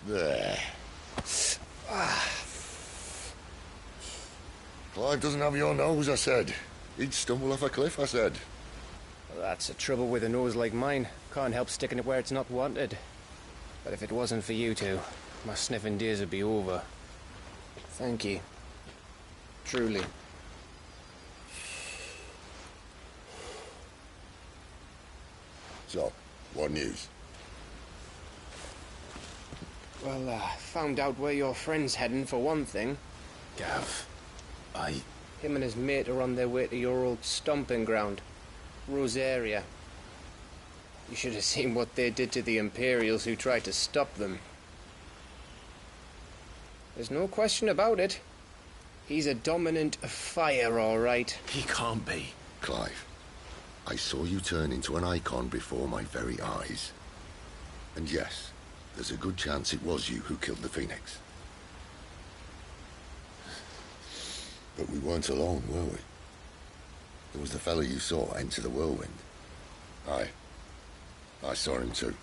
There. Clive doesn't have your nose, I said. He'd stumble off a cliff, I said. Well, that's the trouble with a nose like mine. Can't help sticking it where it's not wanted. But if it wasn't for you two, my sniffing days would be over. Thank you. Truly. So, what news? Well, found out where your friend's heading, for one thing. Gav, Him and his mate are on their way to your old stomping ground, Rosaria. You should have seen what they did to the Imperials who tried to stop them. There's no question about it. He's a dominant of fire, all right. He can't be. Clive, I saw you turn into an icon before my very eyes. And yes, there's a good chance it was you who killed the Phoenix. But we weren't alone, were we? There was the fellow you saw enter the whirlwind. I saw him too.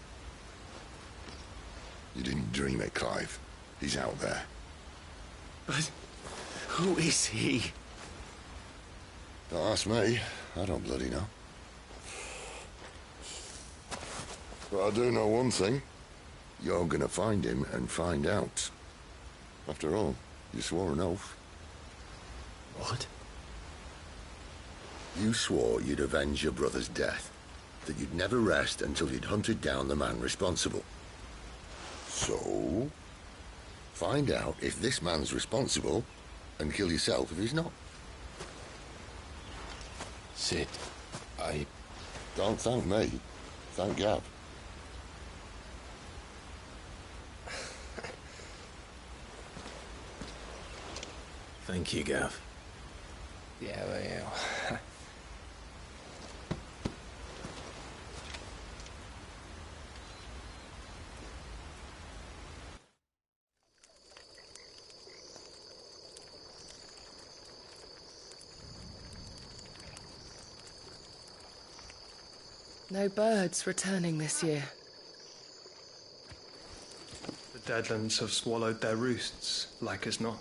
You didn't dream it, Clive. He's out there. But who is he? Don't ask me. I don't bloody know. But I do know one thing. You're gonna find him and find out. After all, you swore an oath. What? You swore you'd avenge your brother's death. That you'd never rest until you'd hunted down the man responsible. So, find out if this man's responsible, and kill yourself if he's not. Sid, Don't thank me. Thank Gav. Thank you, Gav. Yeah, well, yeah. No birds returning this year. The Deadlands have swallowed their roosts, like as not.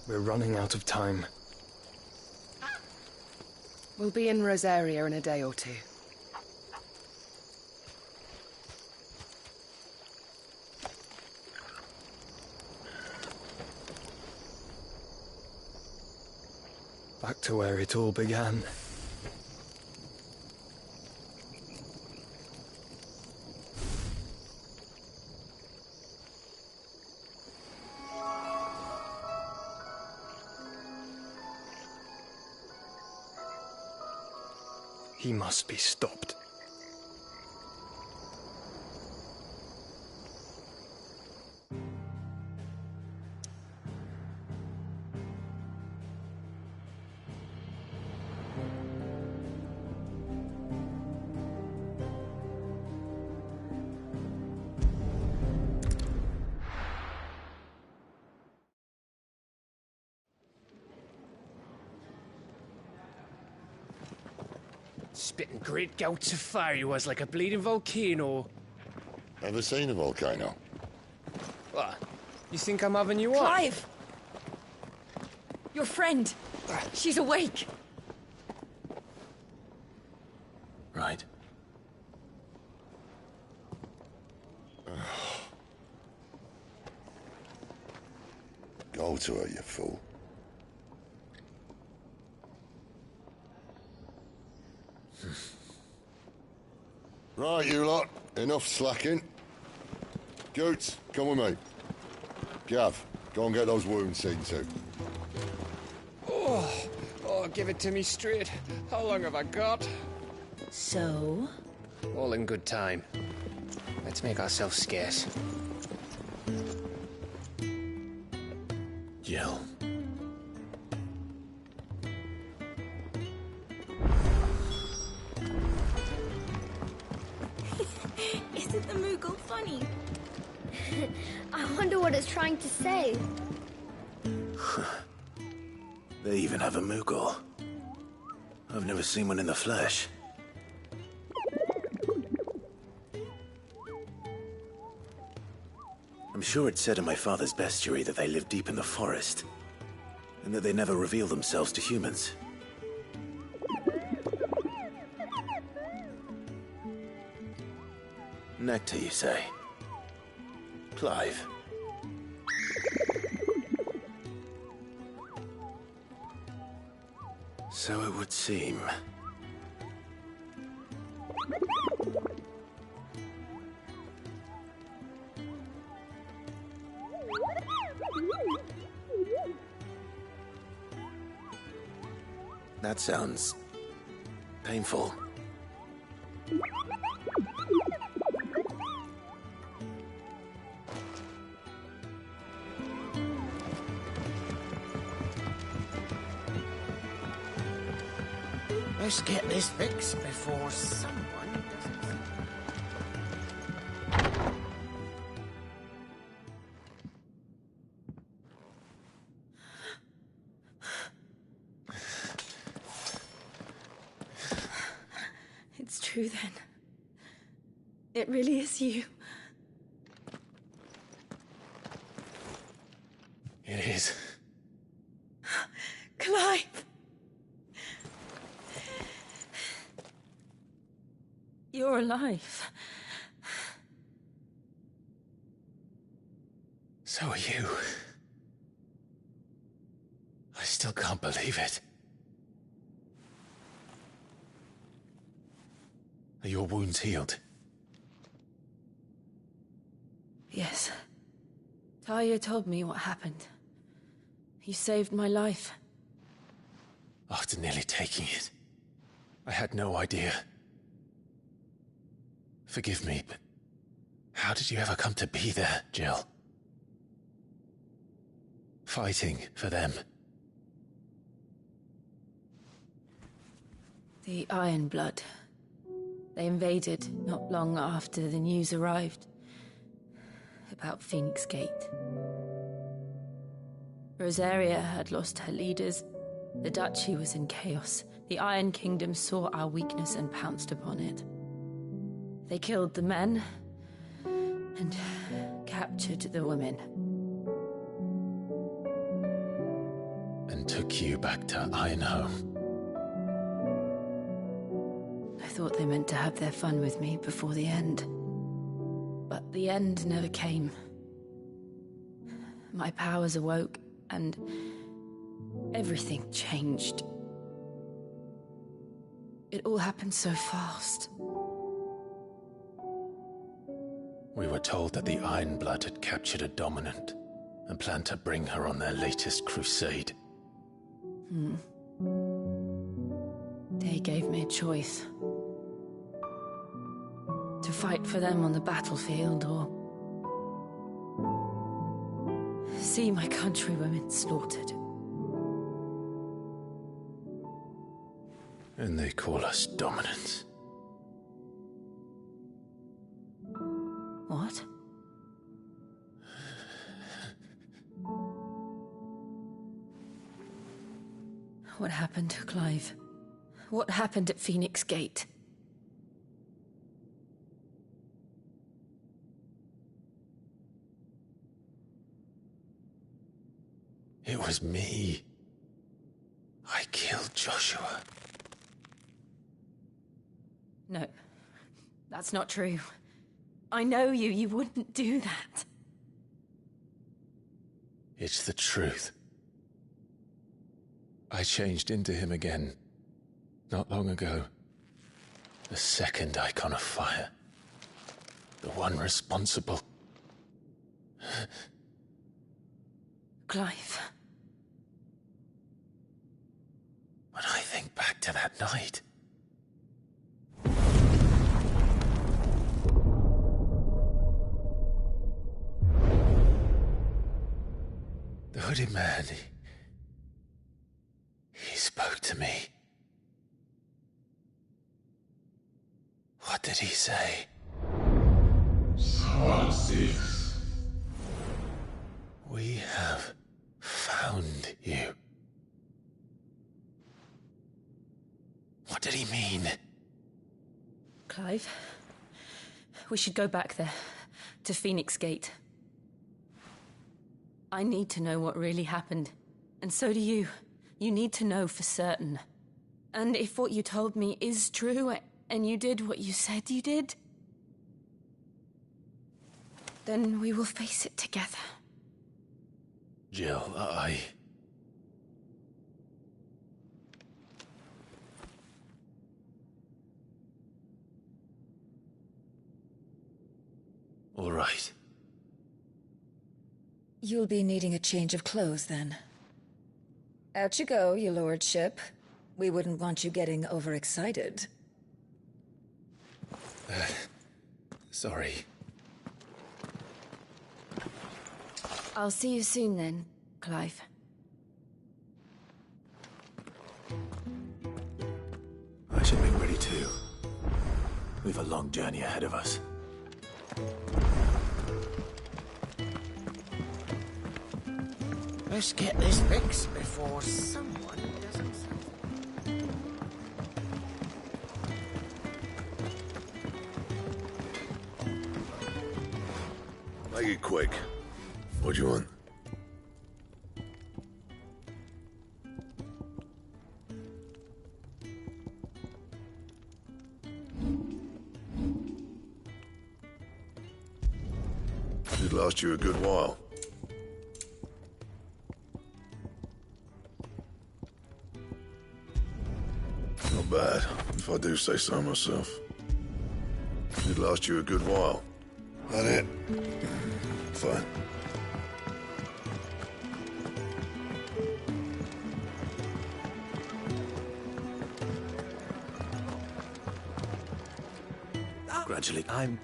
We're running out of time. We'll be in Rosaria in a day or two. Back to where it all began. He must be stopped. Spitting great gouts of fire he was, like a bleeding volcano. Ever seen a volcano? What? You think I'm having you on? Clive! Your friend! She's awake! Right. Go to her, you fool. Right, you lot. Enough slacking. Goots, come with me. Gav, go and get those wounds seen to. Oh, give it to me straight. How long have I got? So? All in good time. Let's make ourselves scarce. Jill. Isn't the Moogle funny? I wonder what it's trying to say. They even have a Moogle. I've never seen one in the flesh. sure it said in my father's bestiary that they live deep in the forest, and that they never reveal themselves to humans. Nectar, you say? Clive. So it would seem. That sounds painful. Let's get this fixed before someone doesn't. It's true then. It really is you. It is. Clive! You're alive. So are you. I still can't believe it. Are your wounds healed? Yes. Talia told me what happened. You saved my life. After nearly taking it, I had no idea. Forgive me, but how did you ever come to be there, Jill? Fighting for them. The Iron Blood. They invaded not long after the news arrived about Phoenix Gate. Rosaria had lost her leaders. The Duchy was in chaos. The Iron Kingdom saw our weakness and pounced upon it. They killed the men and captured the women. And took you back to Ironhome. I thought they meant to have their fun with me before the end. But the end never came. My powers awoke, and everything changed. It all happened so fast. We were told that the Iron Blood had captured a dominant and planned to bring her on their latest crusade. They gave me a choice. To fight for them on the battlefield, or see my countrywomen slaughtered. And they call us dominants. What? What happened to Clive? What happened at Phoenix Gate? It was me. I killed Joshua. No, that's not true. I know you. You wouldn't do that. It's the truth. I changed into him again, not long ago. The second icon of fire. The one responsible. Clive. When I think back to that night... The hooded man, he spoke to me. What did he say? Psalm 6. We have found you. What did he mean? Clive, we should go back there, to Phoenix Gate. I need to know what really happened. And so do you. You need to know for certain. And if what you told me is true, and you did what you said you did, then we will face it together. Jill, All right. You'll be needing a change of clothes, then. Out you go, your lordship. We wouldn't want you getting overexcited. Sorry. I'll see you soon then, Clive. I should make ready too. We've a long journey ahead of us. Let's get this fixed before someone doesn't something. Make it quick. What do you want? Should last you a good while. Not bad, if I do say so myself. Should last you a good while. That it? Fine. Gradually. I'd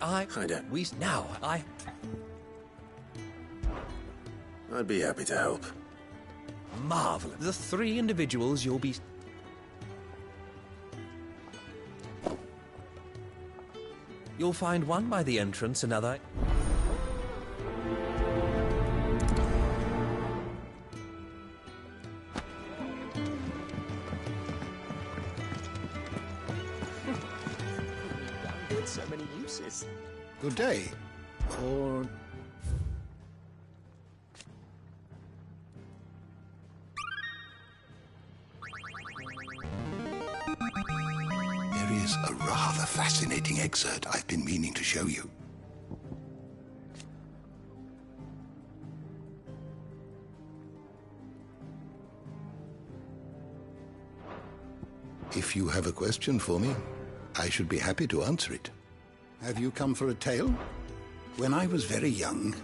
be happy to help. Marvelous. The 3 individuals you'll be... You'll find one by the entrance, another... So many uses. Good day. Or... There is a rather fascinating excerpt I've been meaning to show you. If you have a question for me, I should be happy to answer it. Have you come for a tale? When I was very young,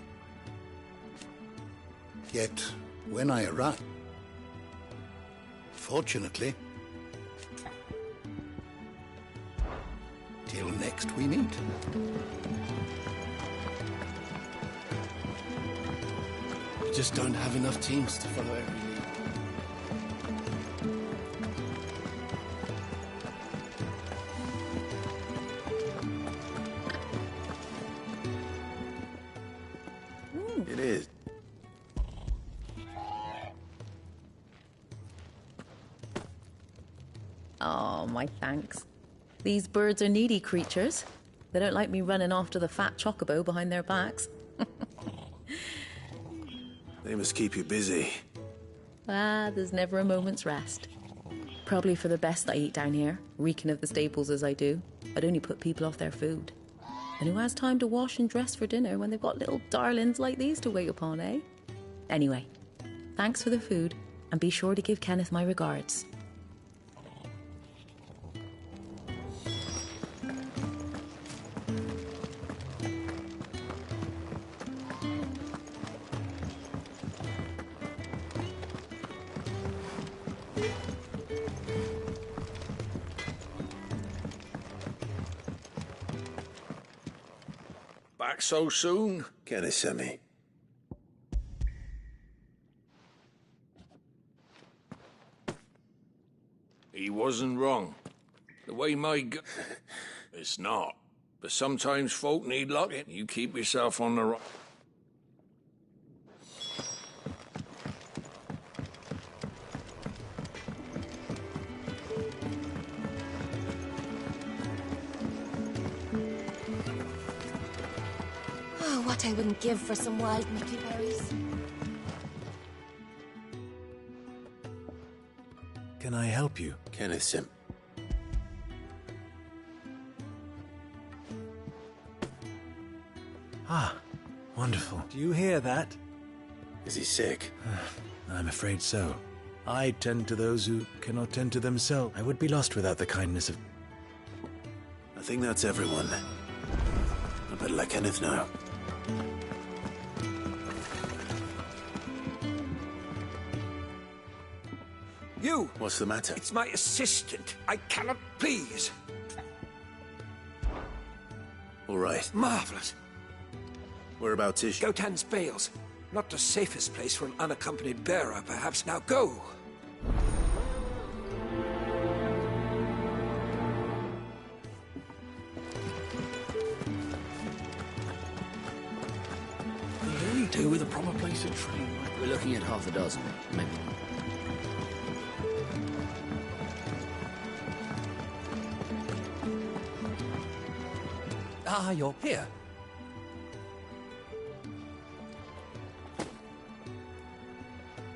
yet when I arrived, fortunately, till next we meet. We just don't have enough teams to follow every lead. It is. Oh, my thanks. These birds are needy creatures. They don't like me running after the fat chocobo behind their backs. They must keep you busy. There's never a moment's rest. Probably for the best I eat down here, reeking of the staples as I do. I'd only put people off their food. And who has time to wash and dress for dinner when they've got little darlings like these to wait upon, eh? Anyway, thanks for the food, and be sure to give Kenneth my regards. Back so soon? Kenneth sent me. He wasn't wrong. The way my it's not. But sometimes folk need luck, and you keep yourself on the right. Oh, what I wouldn't give for some wild Mickey berries. can I help you? Kenneth Sim. Ah, wonderful. Do you hear that? Is he sick? I'm afraid so. I tend to those who cannot tend to themselves. I would be lost without the kindness of... I think that's everyone. I better let Kenneth know. You! What's the matter? It's my assistant. I cannot please. All right. Marvelous. Whereabouts is she? Gotan's Bales. Not the safest place for an unaccompanied bearer, perhaps. Now go! Really do with a proper place of training. We're looking at half a dozen, maybe. Ah, you're here.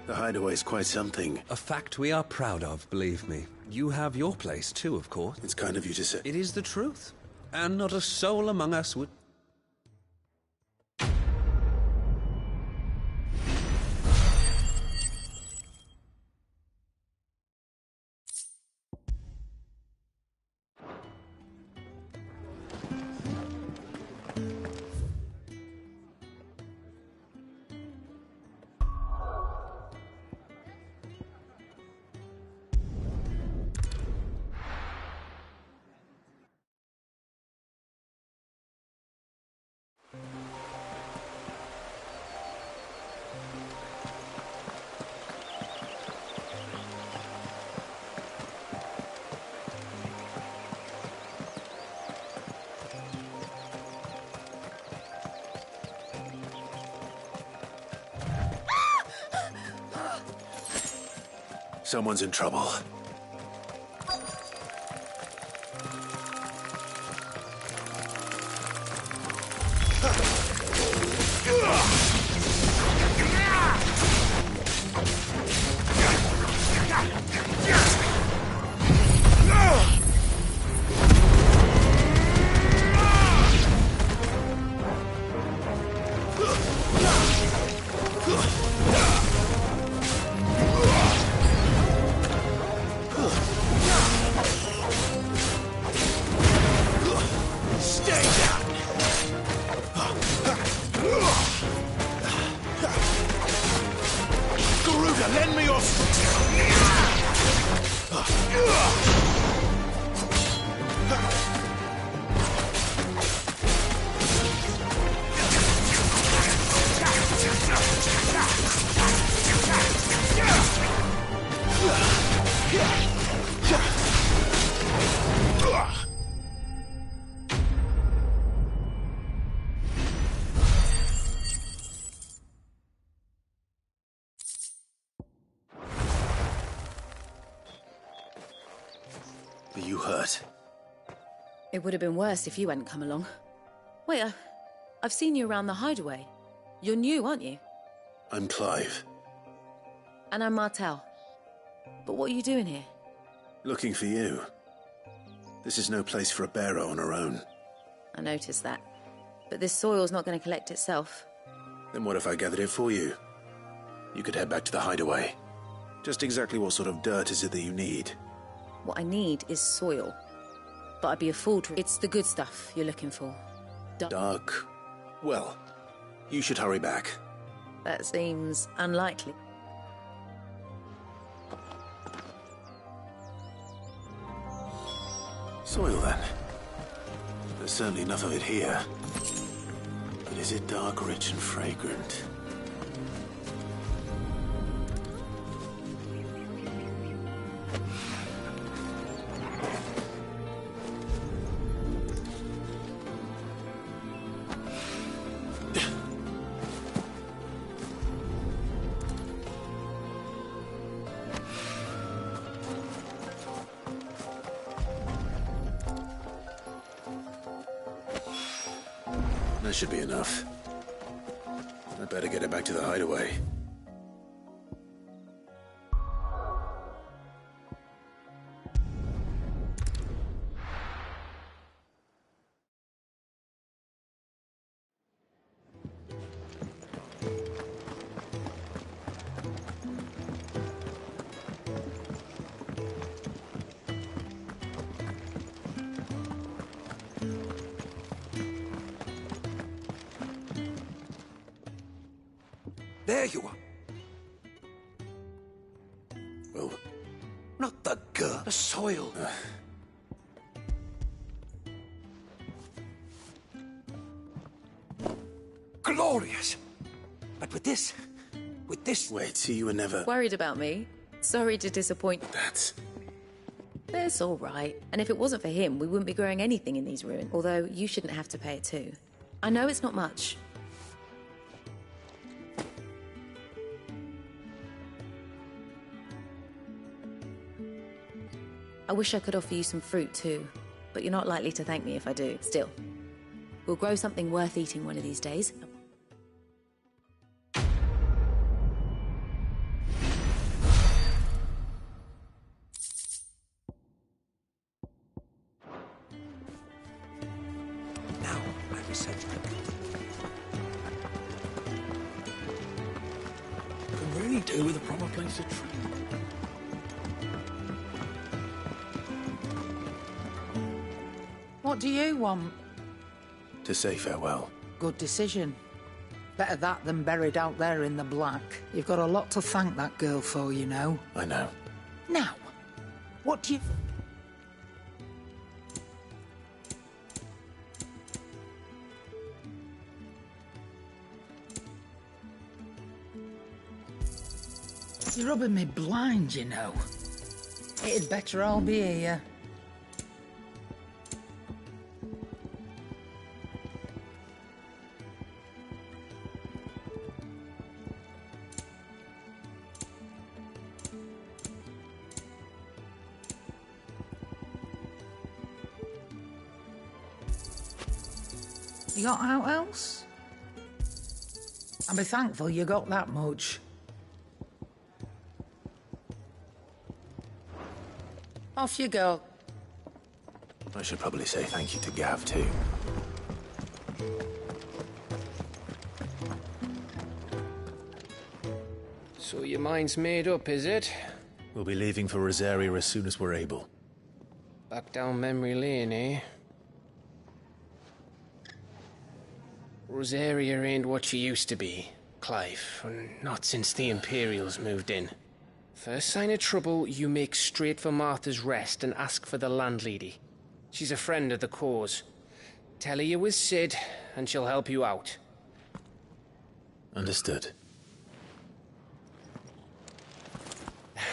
The hideaway's quite something. A fact we are proud of, believe me. You have your place too, of course. It's kind of you to say. It is the truth. And not a soul among us would... Someone's in trouble. Are you hurt? It would have been worse if you hadn't come along. Wait, I've seen you around the hideaway. You're new, aren't you? I'm Clive. And I'm Martel. But what are you doing here? Looking for you. This is no place for a bearer on her own. I noticed that. But this soil's not going to collect itself. Then what if I gathered it for you? You could head back to the hideaway. Just exactly what sort of dirt is it that you need? What I need is soil. But I'd be a fool to... It's the good stuff you're looking for. Dark. Well, you should hurry back. That seems unlikely. Soil, then. There's certainly enough of it here. But is it dark, rich, and fragrant? That should be enough. I better get it back to the hideaway. There you are. Well... Not the girl. The soil. Glorious. But with this... Wait, so you were never... Worried about me? Sorry to disappoint. That's... It's all right. And if it wasn't for him, we wouldn't be growing anything in these ruins. Although, you shouldn't have to pay it too. I know it's not much. I wish I could offer you some fruit too, but you're not likely to thank me if I do. Still, we'll grow something worth eating one of these days. Now, I research Could really do with a proper place to train. What do you want? To say farewell. Good decision. Better that than buried out there in the black. You've got a lot to thank that girl for, you know. I know. Now, what do you... You're rubbing me blind, you know. It'd better all be here. You got out else? I'll be thankful you got that much. Off you go. I should probably say thank you to Gav, too. So your mind's made up, is it? We'll be leaving for Rosaria as soon as we're able. Back down memory lane, eh? Rosaria ain't what she used to be, Clive. Not since the Imperials moved in. First sign of trouble, you make straight for Martha's Rest and ask for the landlady. She's a friend of the cause. Tell her you was Sid, and she'll help you out. Understood.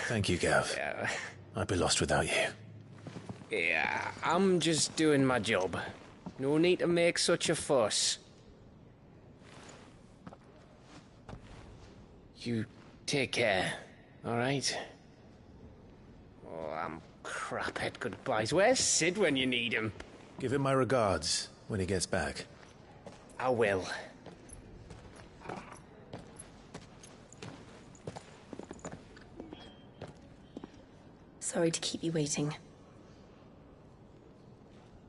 Thank you, Gav. Yeah. I'd be lost without you. Yeah, I'm just doing my job. No need to make such a fuss. You take care, all right? Oh, I'm crap at goodbyes. Where's Sid when you need him? Give him my regards when he gets back. I will. Sorry to keep you waiting.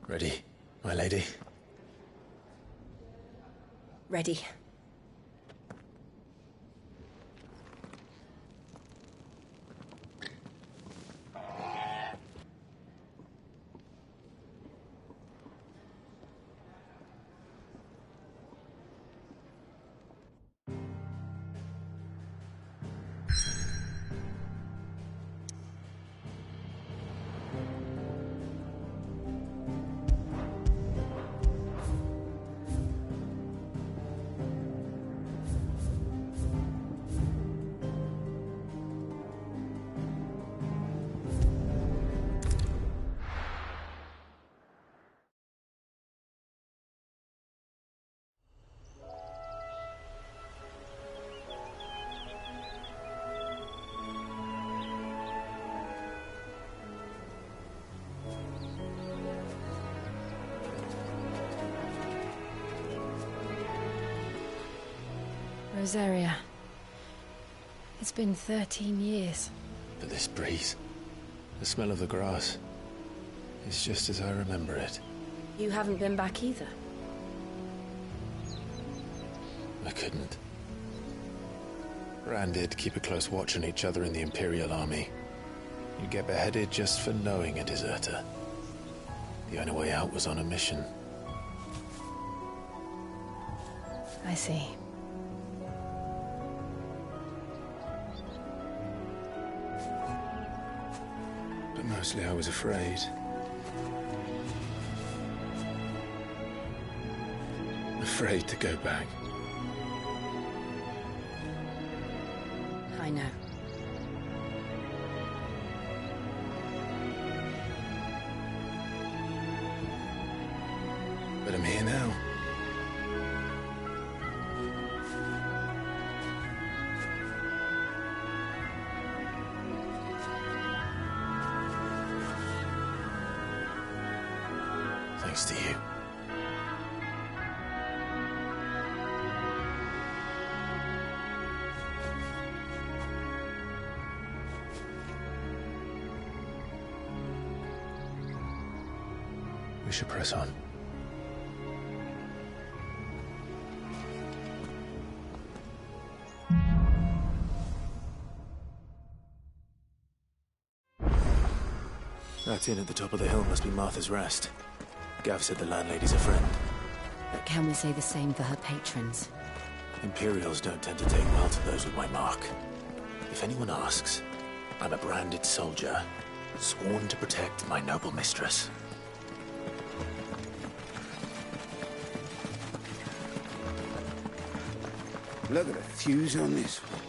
Ready, my lady? Ready. Rosaria. It's been 13 years. But this breeze, the smell of the grass, it's just as I remember it. You haven't been back either. I couldn't. Rand did keep a close watch on each other in the Imperial Army. You'd get beheaded just for knowing a deserter. The only way out was on a mission. I see. But mostly I was afraid. Afraid to go back. I know. But I'm here now. Thanks to you. We should press on. That inn at the top of the hill must be Martha's Rest. Gav said the landlady's a friend. But can we say the same for her patrons? Imperials don't tend to take well to those with my mark. If anyone asks, I'm a branded soldier, sworn to protect my noble mistress. Look at the fuse on this one.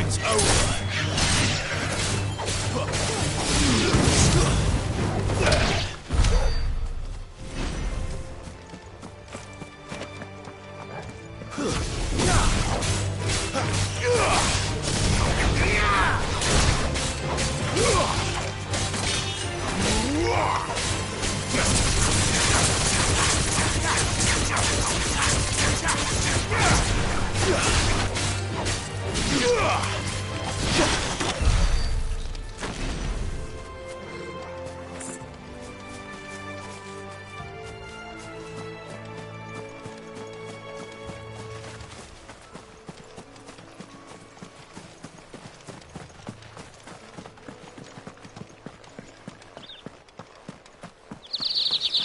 It's over.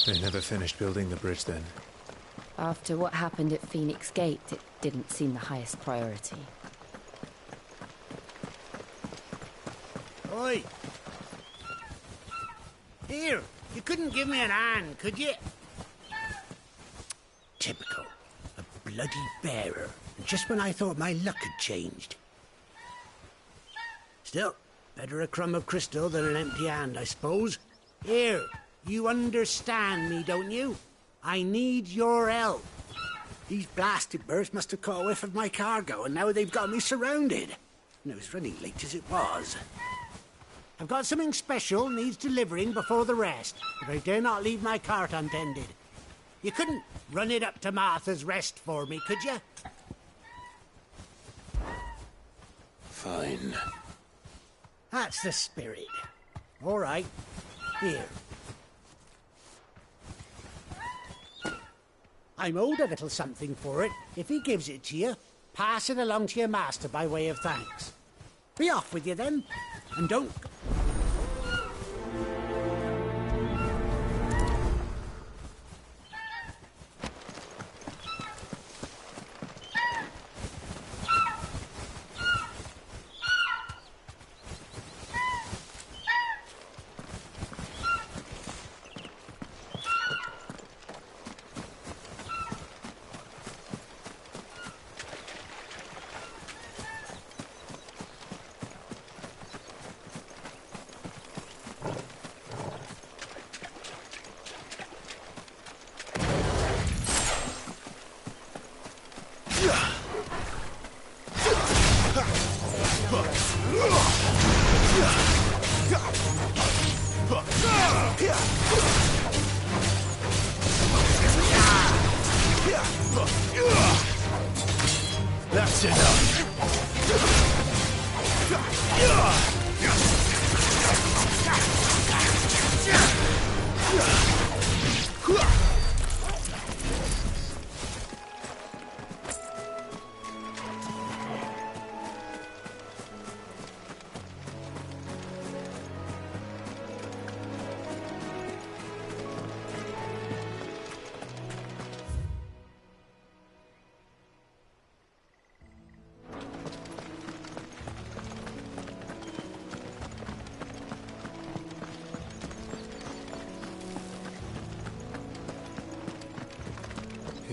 They never finished building the bridge then. After what happened at Phoenix Gate, it didn't seem the highest priority. Oi! Here, you couldn't give me an hand, could you? Typical. A bloody bearer. Just when I thought my luck had changed. Still, better a crumb of crystal than an empty hand, I suppose. Here, you understand me, don't you? I need your help. These blasted birds must have caught a whiff of my cargo, and now they've got me surrounded. And I was running late as it was. I've got something special needs delivering before the rest, but I dare not leave my cart untended. You couldn't run it up to Martha's Rest for me, could you? Fine. That's the spirit. All right. Here. I'm owed a little something for it. If he gives it to you, pass it along to your master by way of thanks. Be off with you then, and don't...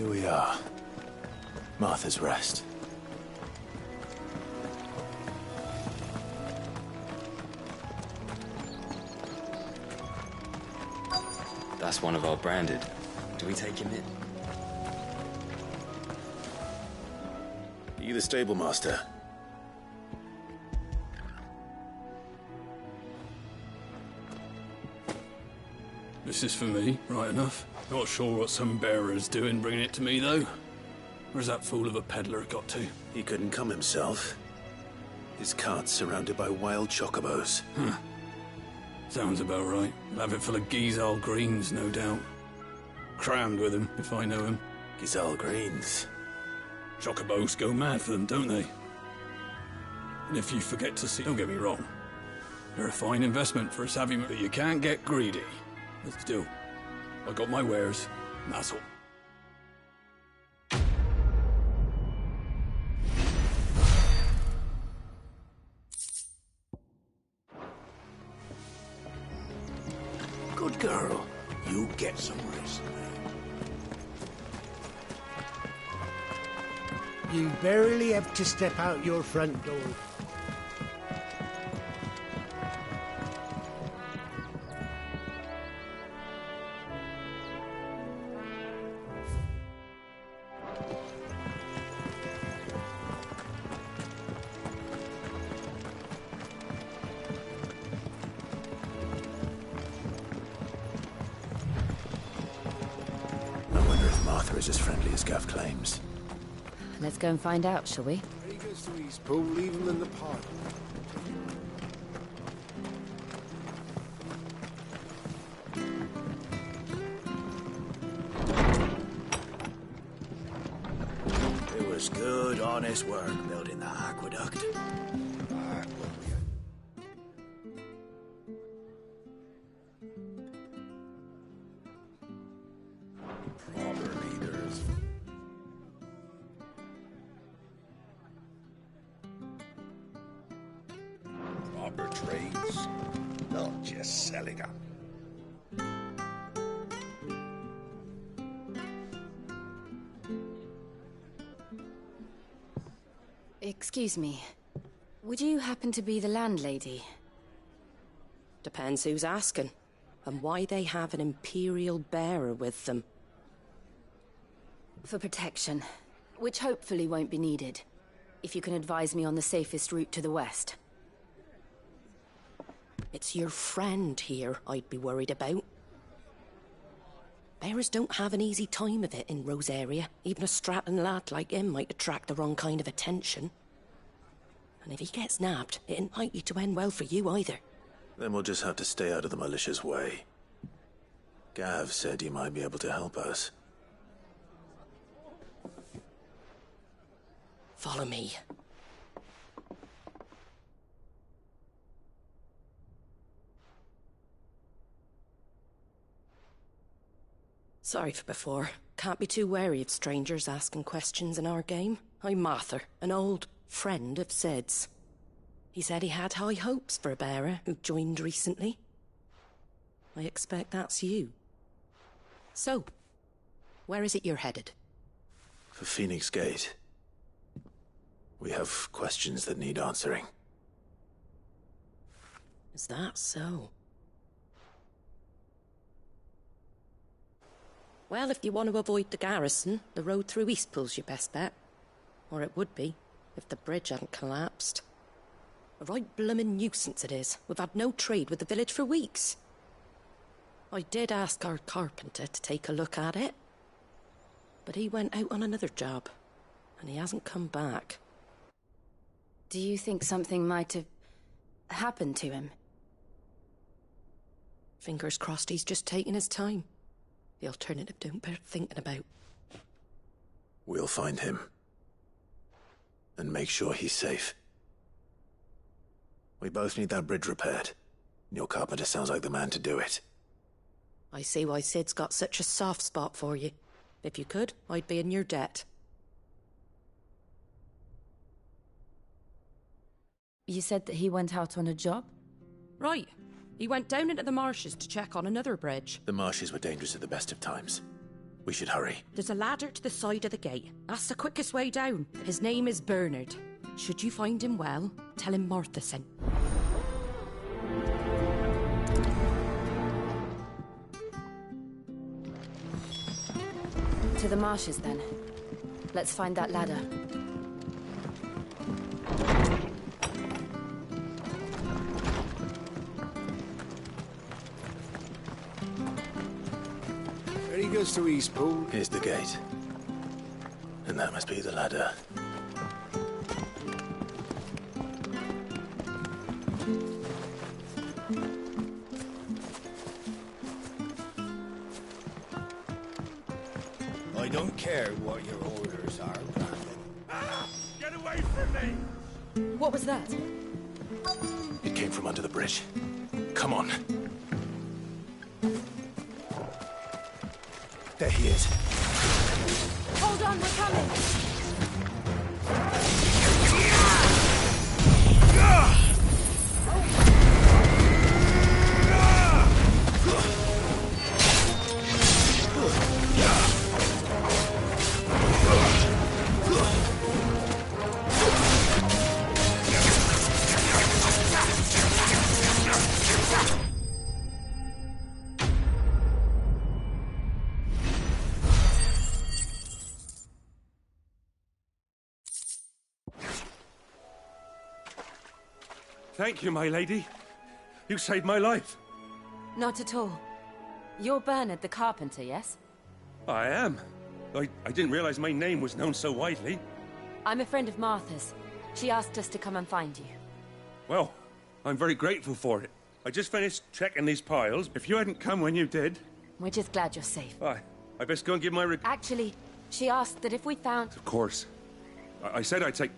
Here we are. Martha's Rest. That's one of our branded. Do we take him in? Are you the stable master? This is for me, right enough. Not sure what some bearer's doing bringing it to me, though. Where's that fool of a peddler got to? He couldn't come himself. His cart's surrounded by wild chocobos. Huh. Sounds about right. I'll have it full of Gizal greens, no doubt. Crammed with them, if I know him. Gizal greens? Chocobos go mad for them, don't they? And if you forget to see... Don't get me wrong. They're a fine investment for a savvy man, but you can't get greedy. But still, I got my wares, and that's all. Good girl. You get some rest. You barely have to step out your front door. Is as friendly as Gav claims. Let's go and find out, shall we? He goes to East Pool, leave him in the pod. It was good, honest work building that aqueduct. Trades, not just selling them. Excuse me. Would you happen to be the landlady? Depends who's asking, and why they have an Imperial bearer with them. For protection, which hopefully won't be needed. If you can advise me on the safest route to the west. It's your friend here I'd be worried about. Bearers don't have an easy time of it in Rosaria. Even a Stratton lad like him might attract the wrong kind of attention. And if he gets nabbed, it ain't likely to end well for you either. Then we'll just have to stay out of the militia's way. Gav said he might be able to help us. Follow me. Sorry for before. Can't be too wary of strangers asking questions in our game. I'm Martha, an old friend of Sid's. He said he had high hopes for a bearer who joined recently. I expect that's you. So, where is it you're headed? For Phoenix Gate. We have questions that need answering. Is that so? Well, if you want to avoid the garrison, the road through Eastpool's your best bet. Or it would be, if the bridge hadn't collapsed. A right bloomin' nuisance it is. We've had no trade with the village for weeks. I did ask our carpenter to take a look at it. But he went out on another job, and he hasn't come back. Do you think something might have happened to him? Fingers crossed he's just taking his time. The alternative don't bear thinking about. We'll find him. And make sure he's safe. We both need that bridge repaired. Your carpenter sounds like the man to do it. I see why Sid's got such a soft spot for you. If you could, I'd be in your debt. You said that he went out on a job? Right. He went down into the marshes to check on another bridge. The marshes were dangerous at the best of times. We should hurry. There's a ladder to the side of the gate. That's the quickest way down. His name is Bernard. Should you find him well, tell him Martha sent. To the marshes, then. Let's find that ladder. There he goes to Eastpool. Here's the gate. And that must be the ladder. I don't care what your orders are, Brandon. Get away from me! What was that? It came from under the bridge. Come on. There he is. Hold on, we're coming! Thank you, my lady. You saved my life. Not at all. You're Bernard the carpenter, yes? I am. I didn't realize my name was known so widely. I'm a friend of Martha's. She asked us to come and find you. Well, I'm very grateful for it. I just finished checking these piles. If you hadn't come when you did... We're just glad you're safe. I best go and give my Actually, she asked that if we found... Of course. I said I'd take...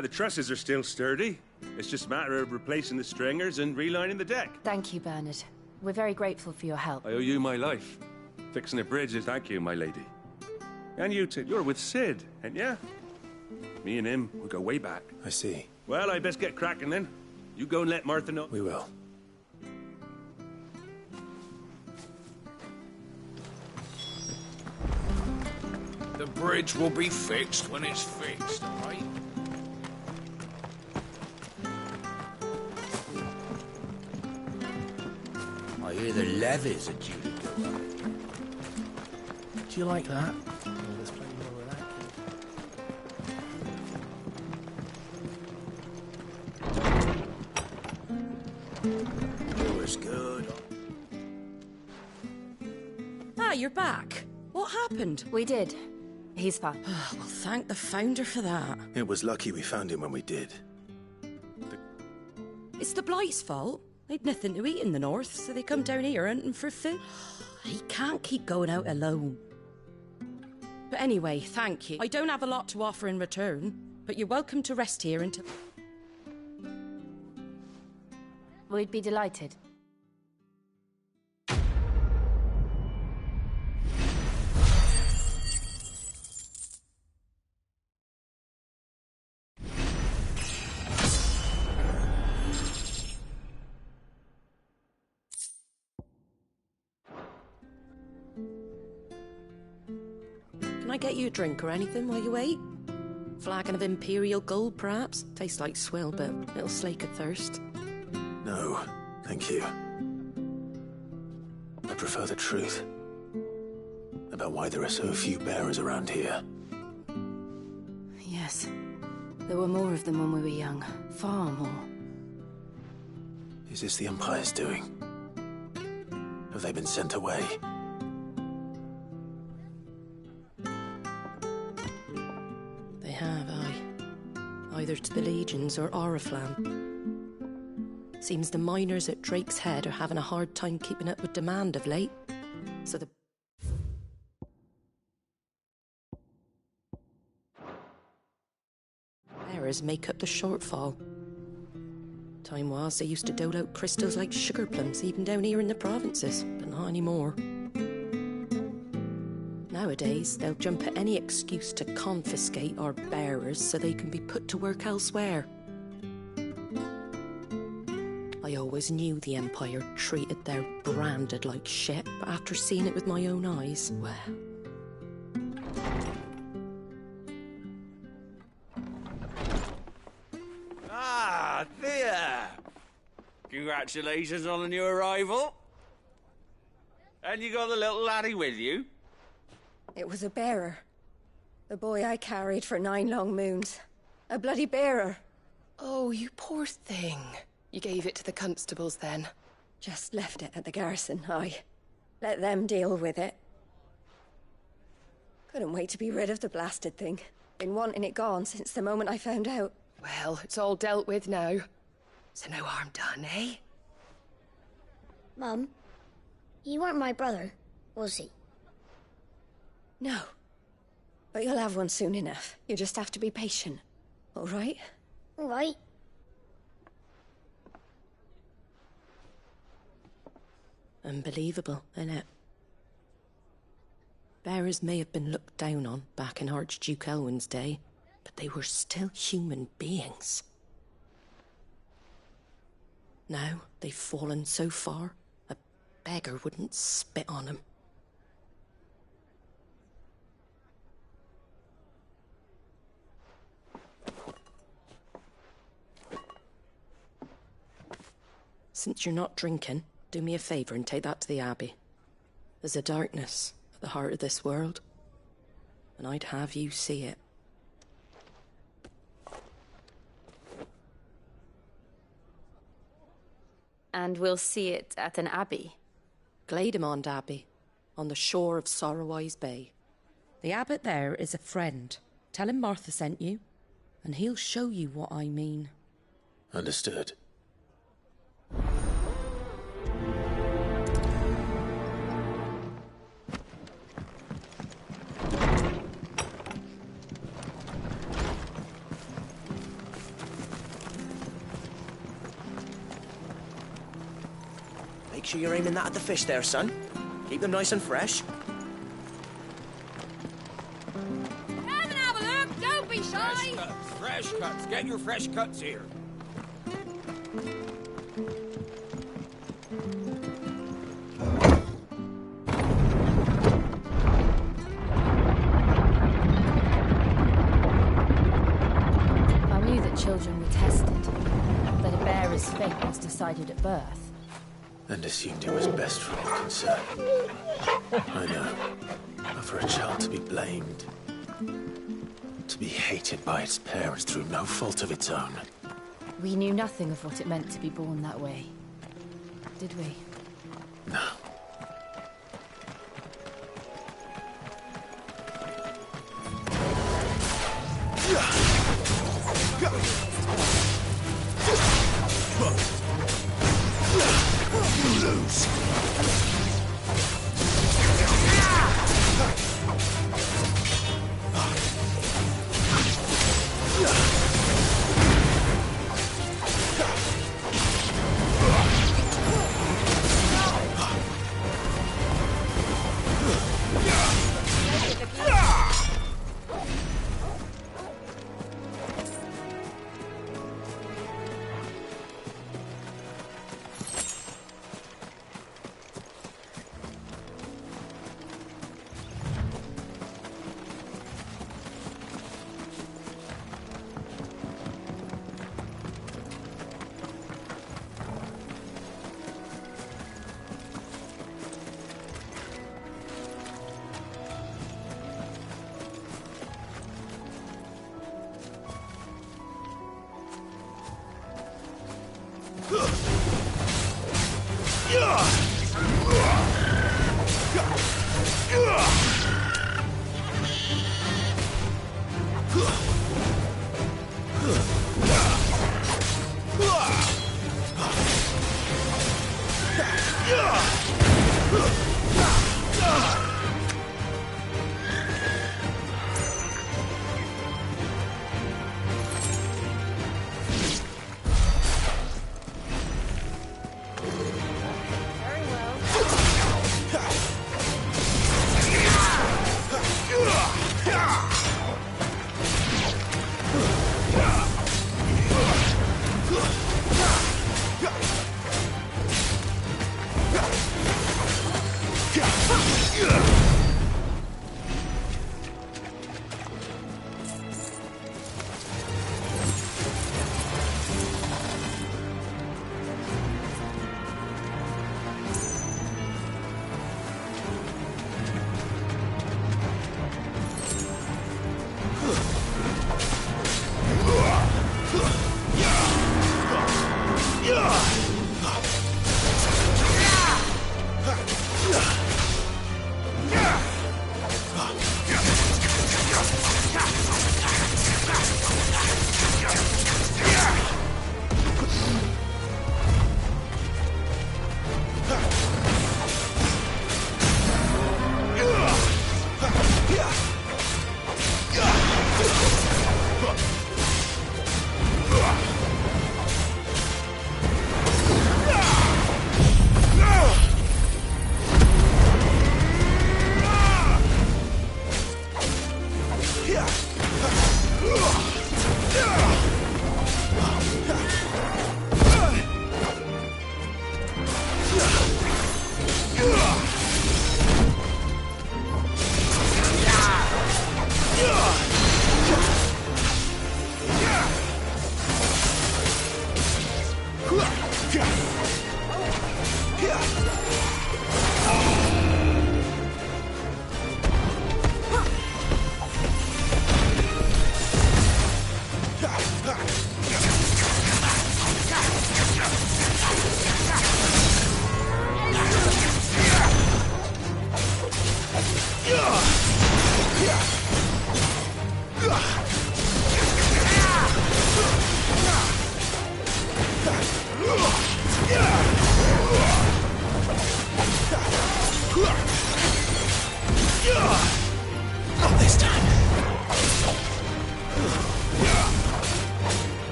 the trusses are still sturdy. It's just a matter of replacing the stringers and relining the deck. Thank you, Bernard. We're very grateful for your help. I owe you my life. Fixing a bridge is thank you, my lady. And you two, you're with Sid, ain't ya? Me and him, we go way back. I see. Well, I best get cracking then. You go and let Martha know. We will. The bridge will be fixed when it's fixed, all right? I hear the levies are due to go up. Do you like that? Well, there's plenty more where that came. It was good. Ah, you're back. What happened? We did. He's fine. Well, thank the Founder for that. It was lucky we found him when we did. It's the Blight's fault. They'd nothing to eat in the north, so they come down here hunting for food. He can't keep going out alone. But anyway, thank you. I don't have a lot to offer in return, but you're welcome to rest here until... We'd be delighted. Can I get you a drink or anything while you wait? Flagon of Imperial Gold, perhaps? Tastes like swill, but it'll slake a thirst. No, thank you. I prefer the truth. About why there are so few bearers around here. Yes. There were more of them when we were young. Far more. Is this the Empire's doing? Have they been sent away? They have, aye. Either to the Legions or Oriflamme. Seems the miners at Drake's Head are having a hard time keeping up with demand of late. So the... bearers make up the shortfall. Time was they used to dole out crystals like sugar plums even down here in the provinces, but not anymore. Nowadays, they'll jump at any excuse to confiscate our bearers so they can be put to work elsewhere. I always knew the Empire treated their branded like shit, but after seeing it with my own eyes, well... Ah, Thea! Congratulations on the new arrival. And you got the little laddie with you? It was a bearer. The boy I carried for 9 long moons. A bloody bearer. Oh, you poor thing. You gave it to the constables then? Just left it at the garrison, aye. Let them deal with it. Couldn't wait to be rid of the blasted thing. Been wanting it gone since the moment I found out. Well, it's all dealt with now. So no harm done, eh? Mum, he weren't my brother, was he? No. But you'll have one soon enough. You just have to be patient. All right? All right. Unbelievable, innit? Bearers may have been looked down on back in Archduke Elwin's day, but they were still human beings. Now they've fallen so far, a beggar wouldn't spit on them. Since you're not drinking, do me a favour and take that to the Abbey. There's a darkness at the heart of this world, and I'd have you see it. And we'll see it at an abbey? Glademond Abbey, on the shore of Sorrowwise Bay. The abbot there is a friend. Tell him Martha sent you, and he'll show you what I mean. Understood. Make sure you're aiming that at the fish there, son. Keep them nice and fresh. Come and have a look, don't be shy! Fresh cuts. Get your fresh cuts here. I knew that children were tested, that a bearer's fate was decided at birth. And assumed it was best for all concerned. I know. But for a child to be blamed, to be hated by its parents through no fault of its own. We knew nothing of what it meant to be born that way, did we? No. You lose.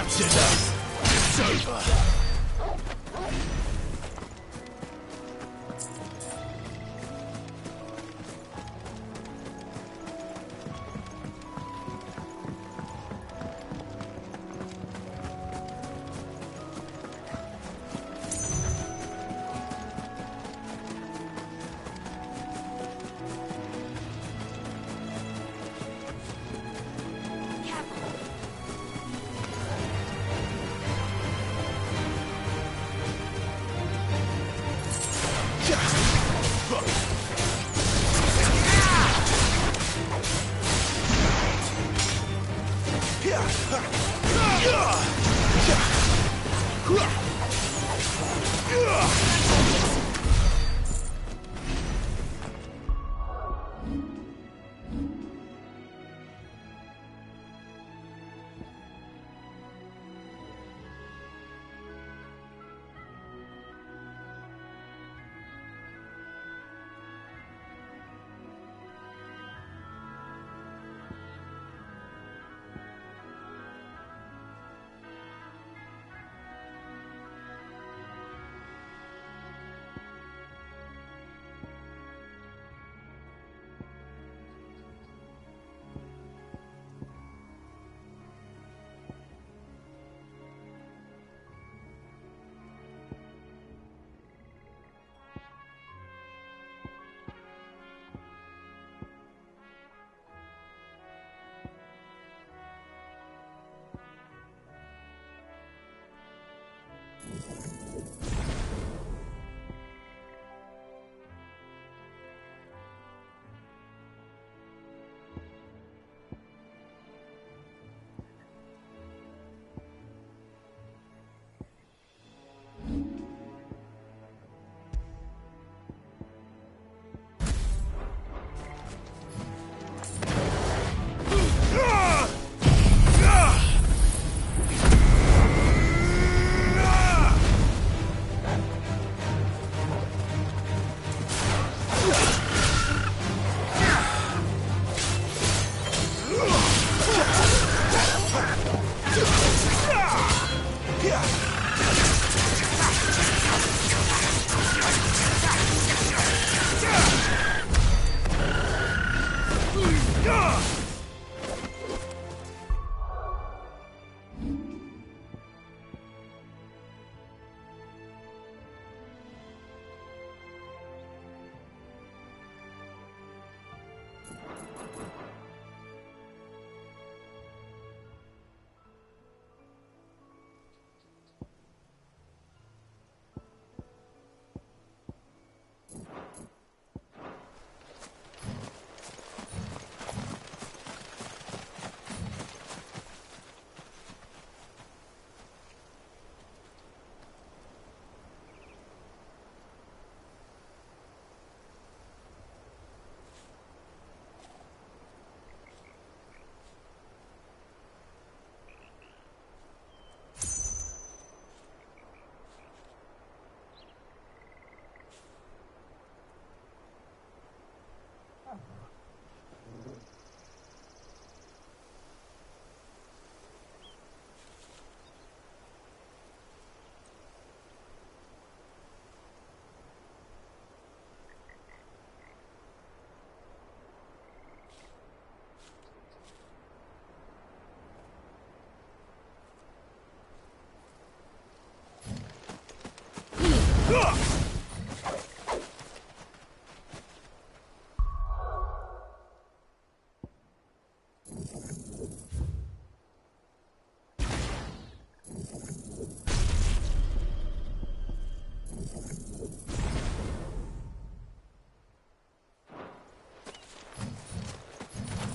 That's enough. It's over.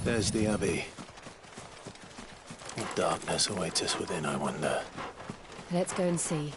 There's the Abbey. What darkness awaits us within, I wonder. Let's go and see.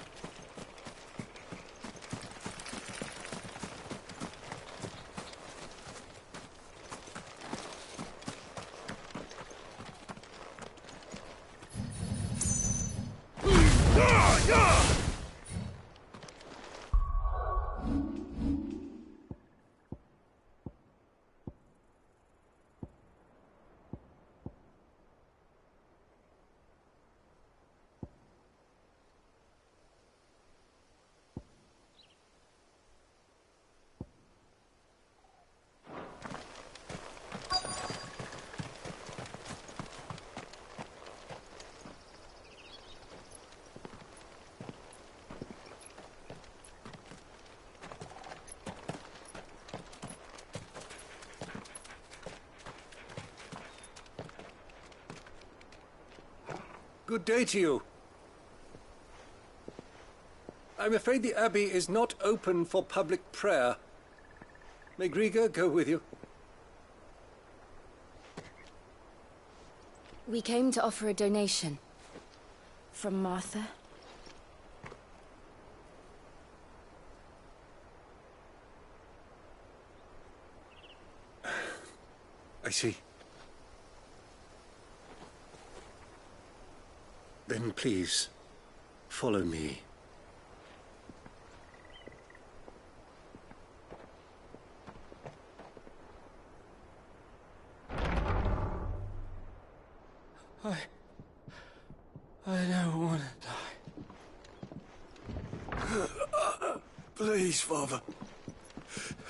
Good day to you. I'm afraid the Abbey is not open for public prayer. May Griga go with you? We came to offer a donation. From Martha. I see. Then please, follow me. I don't want to die. Please, Father.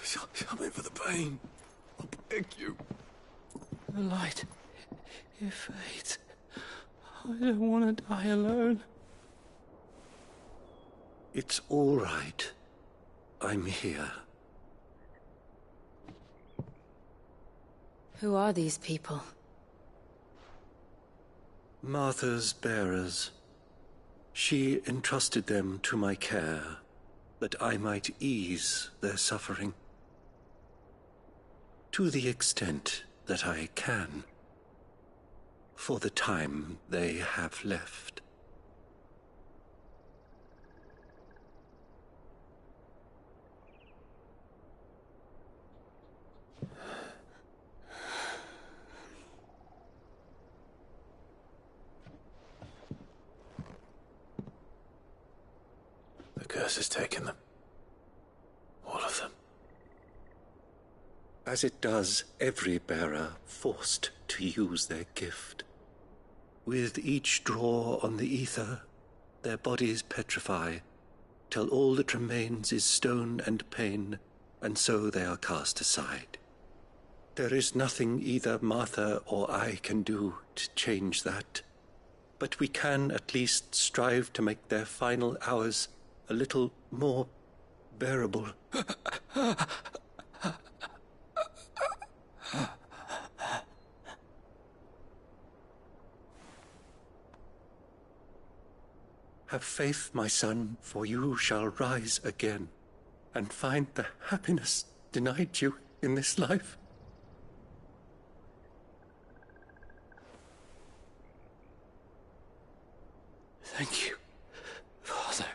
Show me for the pain. I beg you. The light, it fades. I don't want to die alone. It's all right. I'm here. Who are these people? Martha's bearers. She entrusted them to my care, that I might ease their suffering. To the extent that I can, for the time they have left. The curse has taken them. All of them. As it does every bearer forced to use their gift. With each draw on the ether, their bodies petrify, till all that remains is stone and pain, and so they are cast aside. There is nothing either Martha or I can do to change that, but we can at least strive to make their final hours a little more bearable. Have faith, my son, for you shall rise again and find the happiness denied you in this life. Thank you, Father.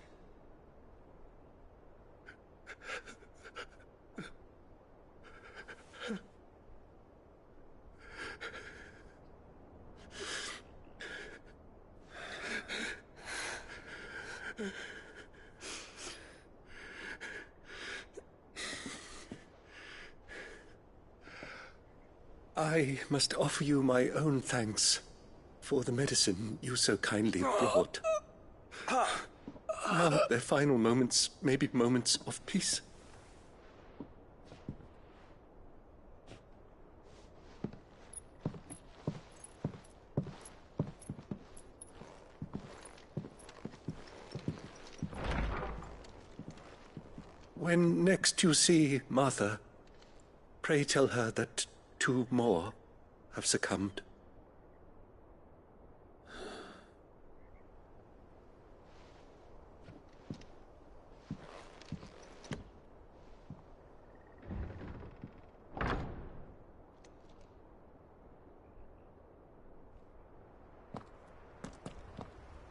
I must offer you my own thanks for the medicine you so kindly brought. Now their final moments may be moments of peace. When next you see Martha, pray tell her that 2 more have succumbed.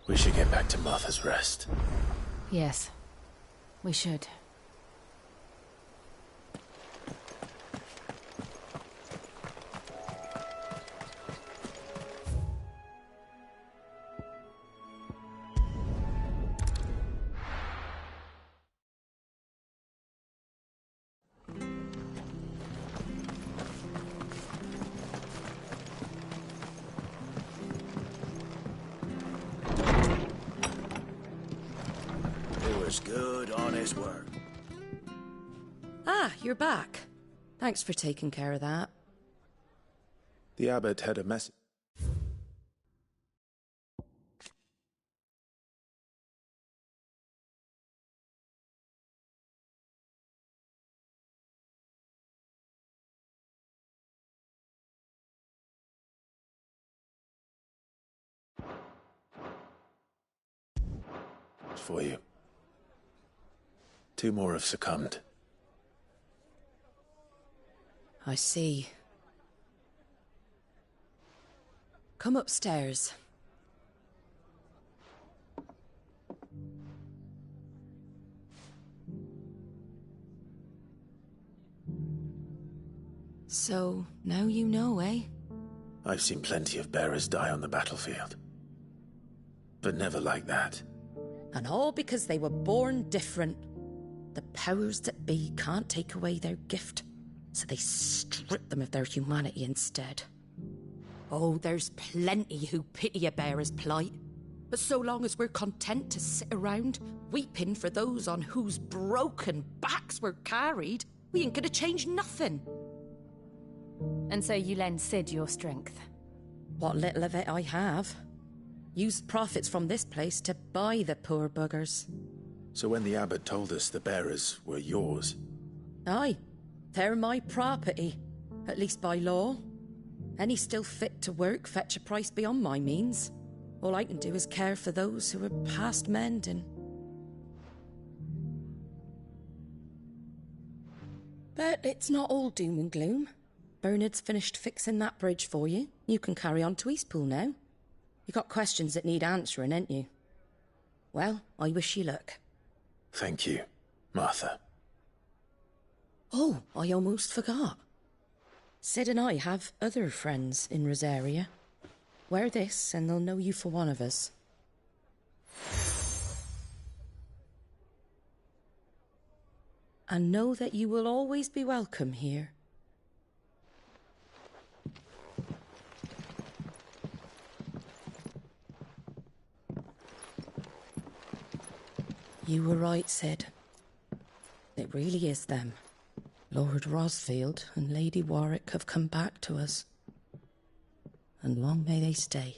We should get back to Martha's Rest. Yes, we should. Good, honest work. Ah, you're back. Thanks for taking care of that. The abbot had a message. for you. 2 more have succumbed. I see. Come upstairs. So, now you know, eh? I've seen plenty of bearers die on the battlefield. But never like that. And all because they were born different. The powers that be can't take away their gift, so they strip them of their humanity instead. Oh, there's plenty who pity a bearer's plight. But so long as we're content to sit around, weeping for those on whose broken backs we're carried, we ain't gonna change nothing. And so you lend Sid your strength? What little of it I have. Used profits from this place to buy the poor buggers. So when the abbot told us the bearers were yours... Aye, they're my property, at least by law. Any still fit to work fetch a price beyond my means. All I can do is care for those who are past mending. But it's not all doom and gloom. Bernard's finished fixing that bridge for you. You can carry on to Eastpool now. You got questions that need answering, ain't you? Well, I wish you luck. Thank you, Martha. Oh, I almost forgot. Sid and I have other friends in Rosaria. Wear this and they'll know you for one of us. And know that you will always be welcome here. You were right, Sid. It really is them. Lord Rosfield and Lady Warwick have come back to us. And long may they stay.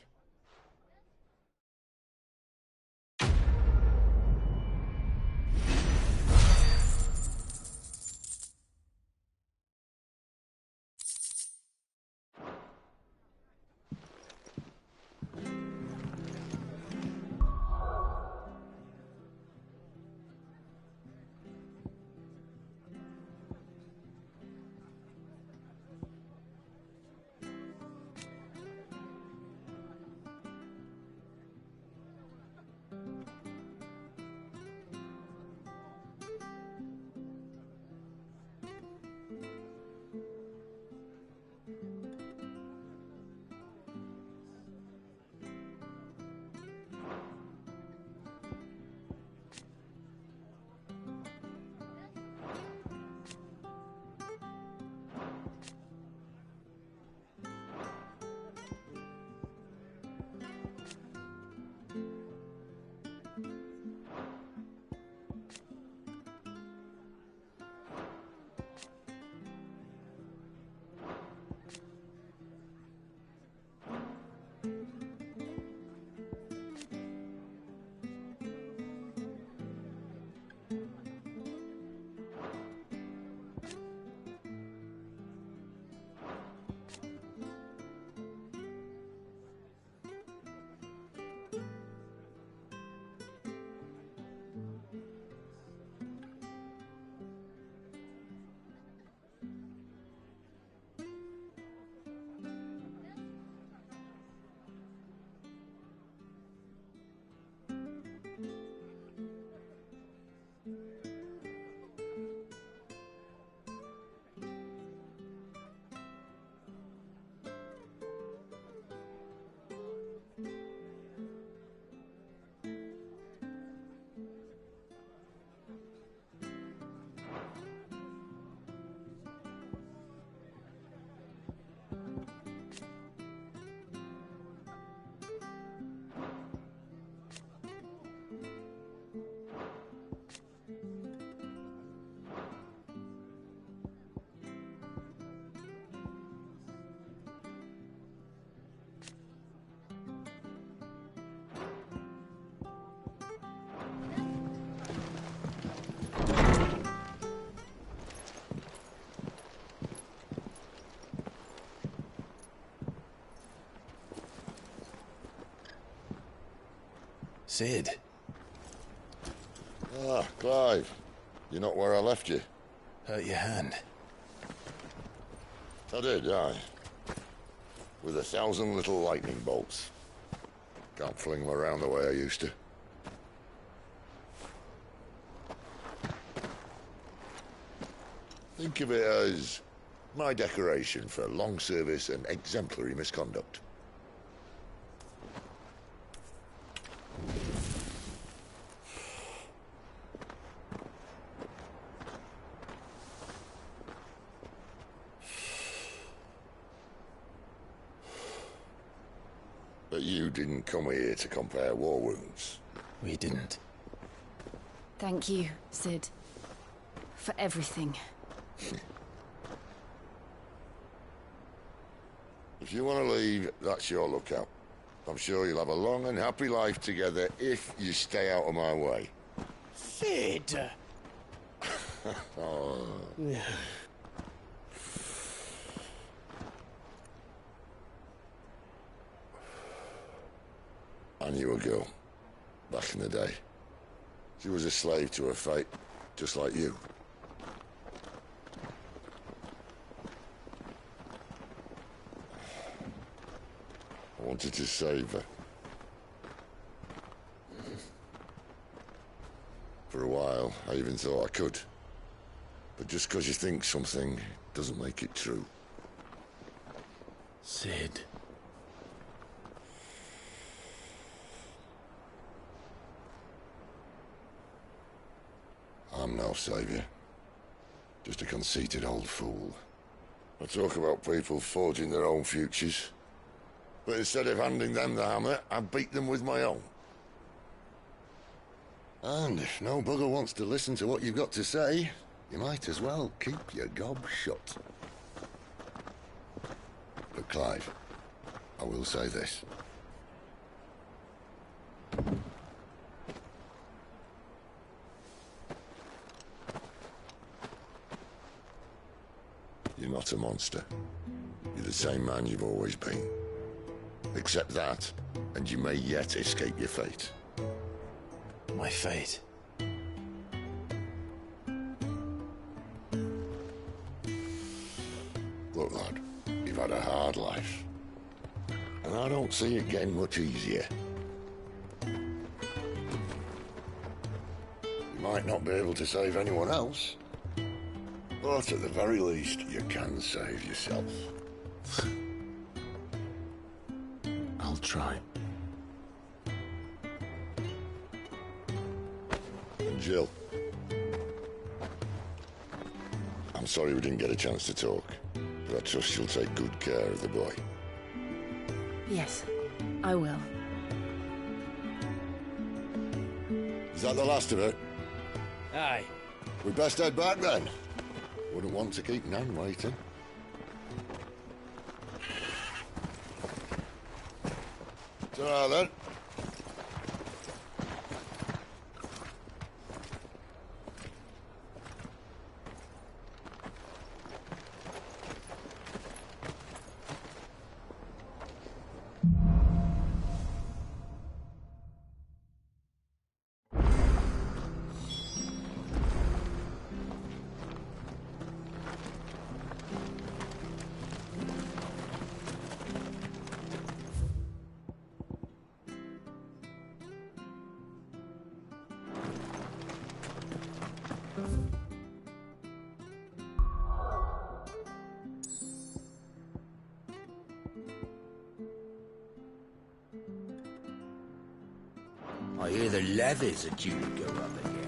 Sid. Ah, Clive. You're not where I left you. Hurt your hand. I did, aye. With 1,000 little lightning bolts. Can't fling them around the way I used to. Think of it as my decoration for long service and exemplary misconduct. But you didn't come here to compare war wounds. We didn't. Thank you, Sid. For everything. If you want to leave, that's your lookout. I'm sure you'll have a long and happy life together if you stay out of my way. Sid! Oh. I knew a girl, back in the day. She was a slave to her fate, just like you. I wanted to save her. For a while, I even thought I could. But just because you think something doesn't make it true. Sid. I'm no savior. Just a conceited old fool. I talk about people forging their own futures. But instead of handing them the hammer, I beat them with my own. And if no bugger wants to listen to what you've got to say, you might as well keep your gob shut. But Clive, I will say this. You're not a monster. You're the same man you've always been. Accept that, and you may yet escape your fate. My fate? Look, lad, you've had a hard life. And I don't see it getting much easier. You might not be able to save anyone else, but at the very least, you can save yourself. I'll try. And Jill, I'm sorry we didn't get a chance to talk, but I trust you'll take good care of the boy. Yes, I will. Is that the last of it? Aye. We best head back then. Wouldn't want to keep Nan waiting. Ta-ra then. I hear the levies are due to go up again.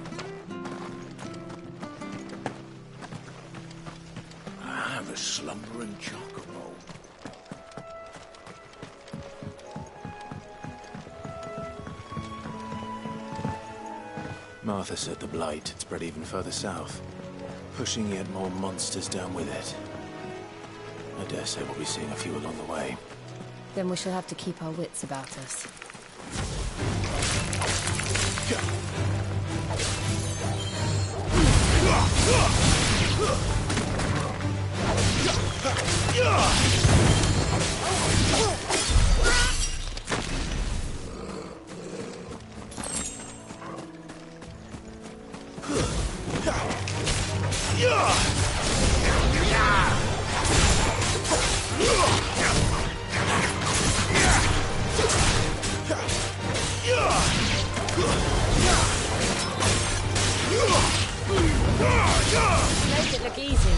I have a slumbering chocobo. Martha said the blight had spread even further south, pushing yet more monsters down with it. I dare say we'll be seeing a few along the way. Then we shall have to keep our wits about us. Look, easy.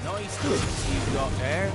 Nice boots you've got there.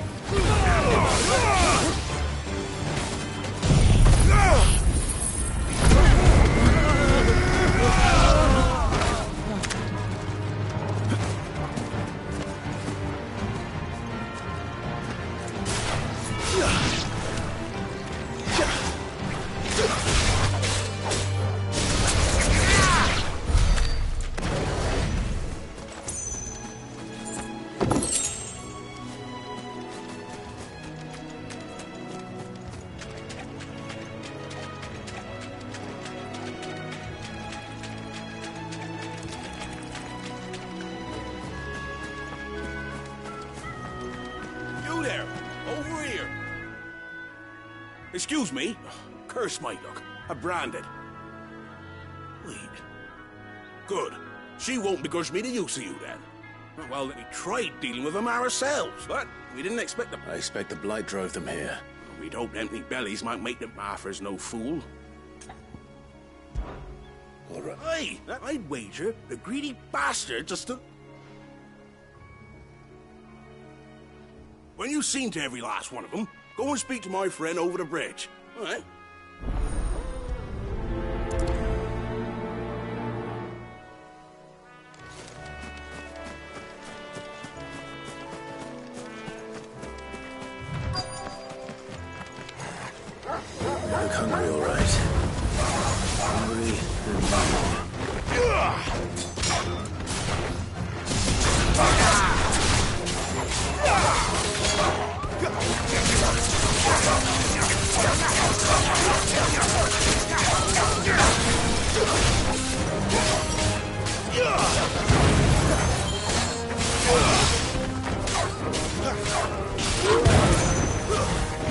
Excuse me. Curse my luck. I'm branded. Wait. Good. She won't begrudge me the use of you, then. Well, we tried dealing with them ourselves, but we didn't expect them. I expect the blight drove them here. We'd hoped empty bellies might make them offers no fool. All right. Hey, I'd wager the greedy bastard just to... When you've seen to every last one of them, go and speak to my friend over the bridge. All right? You look hungry, all right. Hungry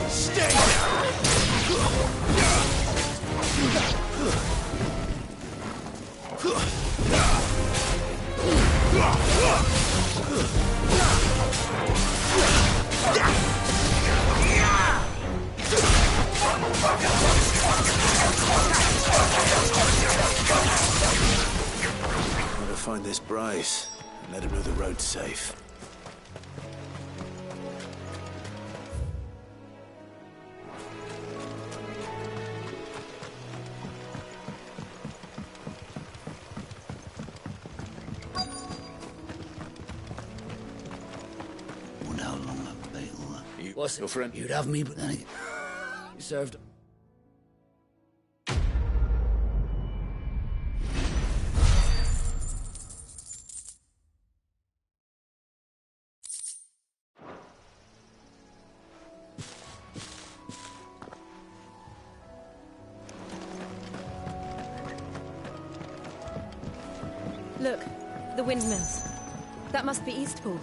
Stay down! I'm gonna find this Bryce and let him know the road's safe. Wonder how long that bait will last. What's your friend? You'd have me, but then you served. Look, the windmills. That must be Eastpool.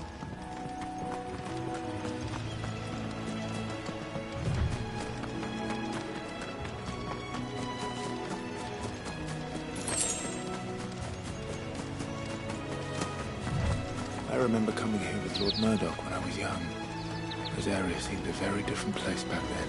I remember coming here with Lord Murdoch when I was young. Those areas seemed a very different place back then.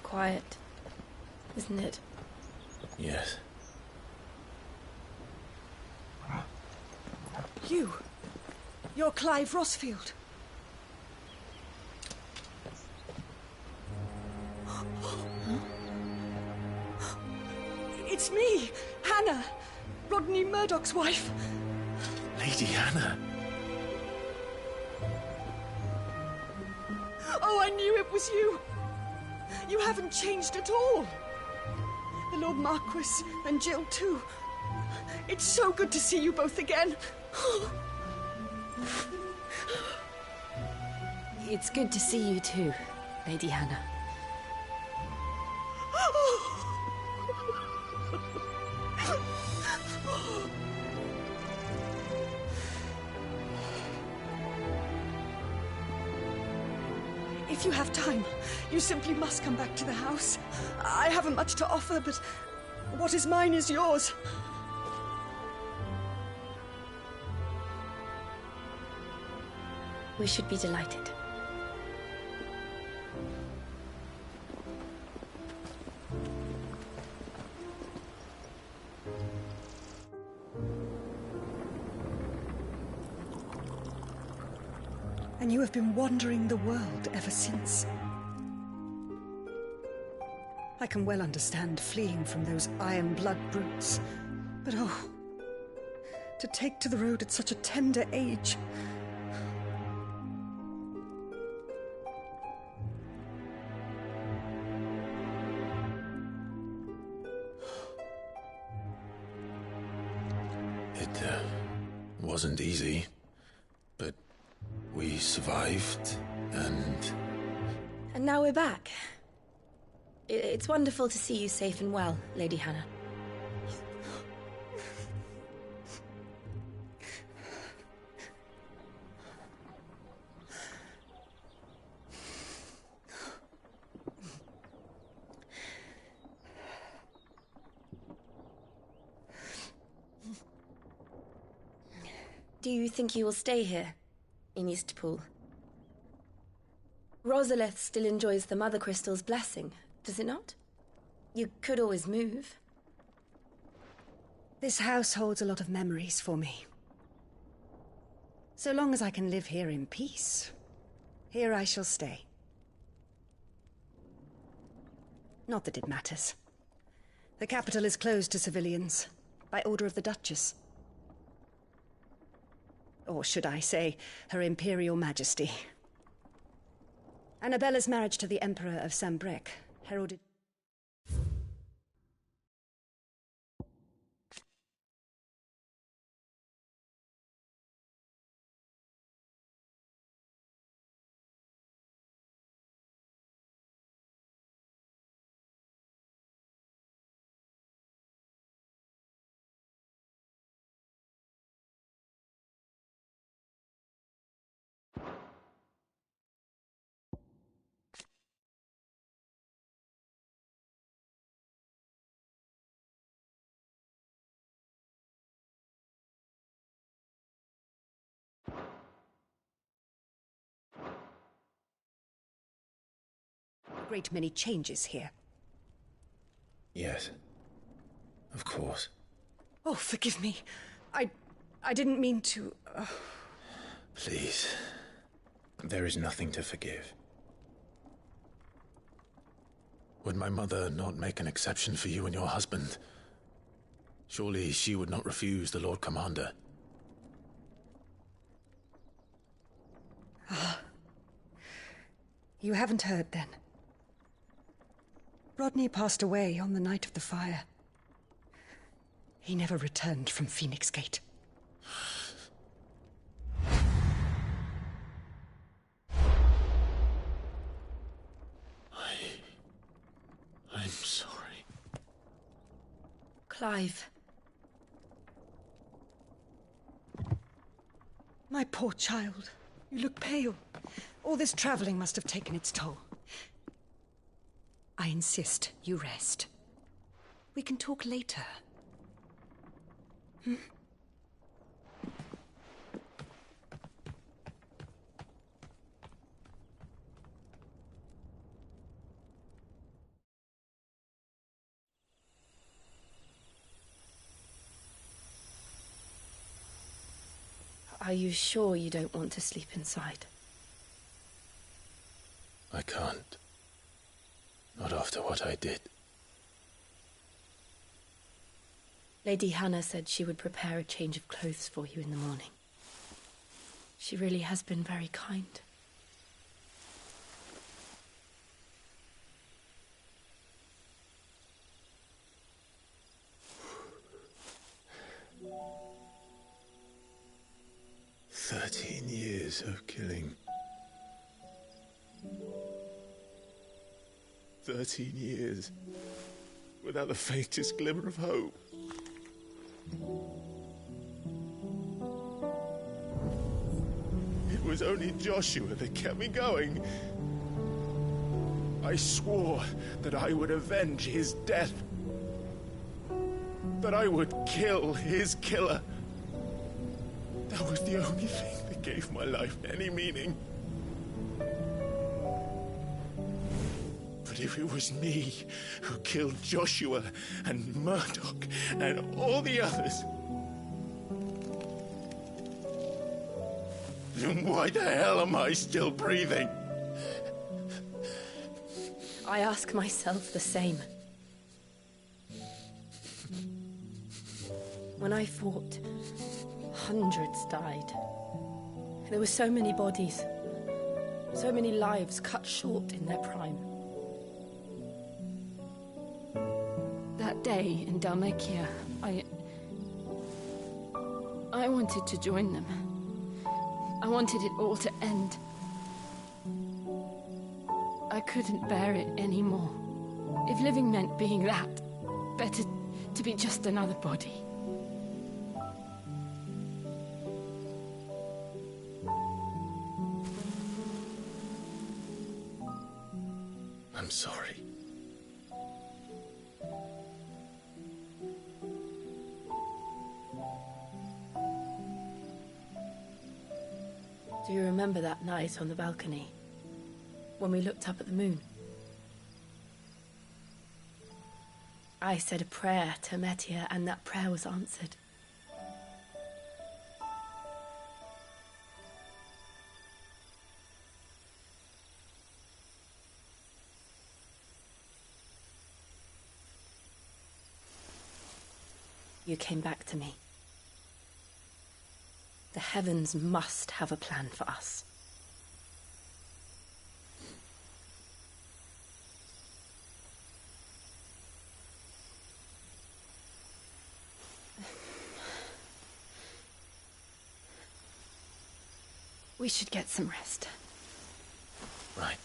Quiet, isn't it? Yes. You're Clive Rossfield. It's me, Hannah, Rodney Murdoch's wife. Lady Hannah. Oh, I knew it was you. You haven't changed at all. The Lord Marquis and Jill too. It's so good to see you both again. It's good to see you too, Lady Hannah. If you have time, you simply must come back to the house. I haven't much to offer, but what is mine is yours. We should be delighted. And you have been wandering the world ever since. I can well understand fleeing from those iron blood brutes. But oh, to take to the road at such a tender age. It wasn't easy, but we survived, and... And now we're back. It's wonderful to see you safe and well, Lady Hannah. Do you think you will stay here, in Eastpool? Rosalith still enjoys the Mother Crystal's blessing, does it not? You could always move. This house holds a lot of memories for me. So long as I can live here in peace, here I shall stay. Not that it matters. The capital is closed to civilians, by order of the Duchess. Or should I say, Her Imperial Majesty. Annabella's marriage to the Emperor of Sambrec heralded... A great many changes here. Yes. Of course. Oh, forgive me. I didn't mean to... Please. There is nothing to forgive. Would my mother not make an exception for you and your husband? Surely she would not refuse the Lord Commander. Ah. You haven't heard, then. Rodney passed away on the night of the fire. He never returned from Phoenix Gate. I'm sorry. Clive. My poor child. You look pale. All this traveling must have taken its toll. I insist you rest. We can talk later. Hmm? Are you sure you don't want to sleep inside? I can't. Not after what I did. Lady Hannah said she would prepare a change of clothes for you in the morning. She really has been very kind. 13 years of killing. 13 years without the faintest glimmer of hope. It was only Joshua that kept me going. I swore that I would avenge his death. That I would kill his killer. That was the only thing that gave my life any meaning. But if it was me who killed Joshua and Murdoch and all the others, then why the hell am I still breathing? I ask myself the same. When I fought, hundreds died. There were so many bodies, so many lives cut short in their prime. That day in Dalmacia, I wanted to join them. I wanted it all to end. I couldn't bear it anymore. If living meant being that, better to be just another body. I'm sorry. Do you remember that night on the balcony? When we looked up at the moon? I said a prayer to Metia, and that prayer was answered. You came back to me. The heavens must have a plan for us. We should get some rest. Right.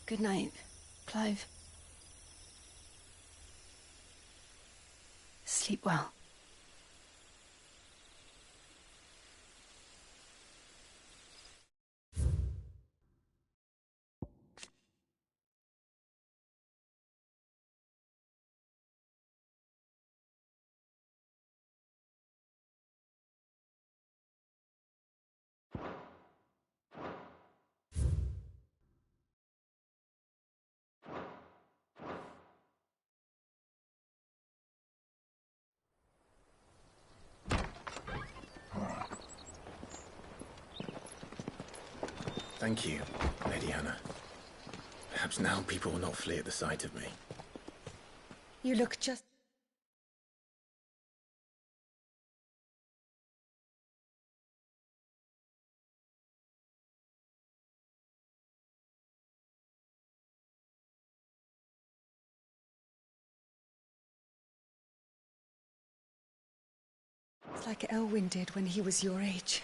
Good night, Clive. Sleep well. Thank you, Lady Hannah. Perhaps now people will not flee at the sight of me. You look just... It's like Elwyn did when he was your age.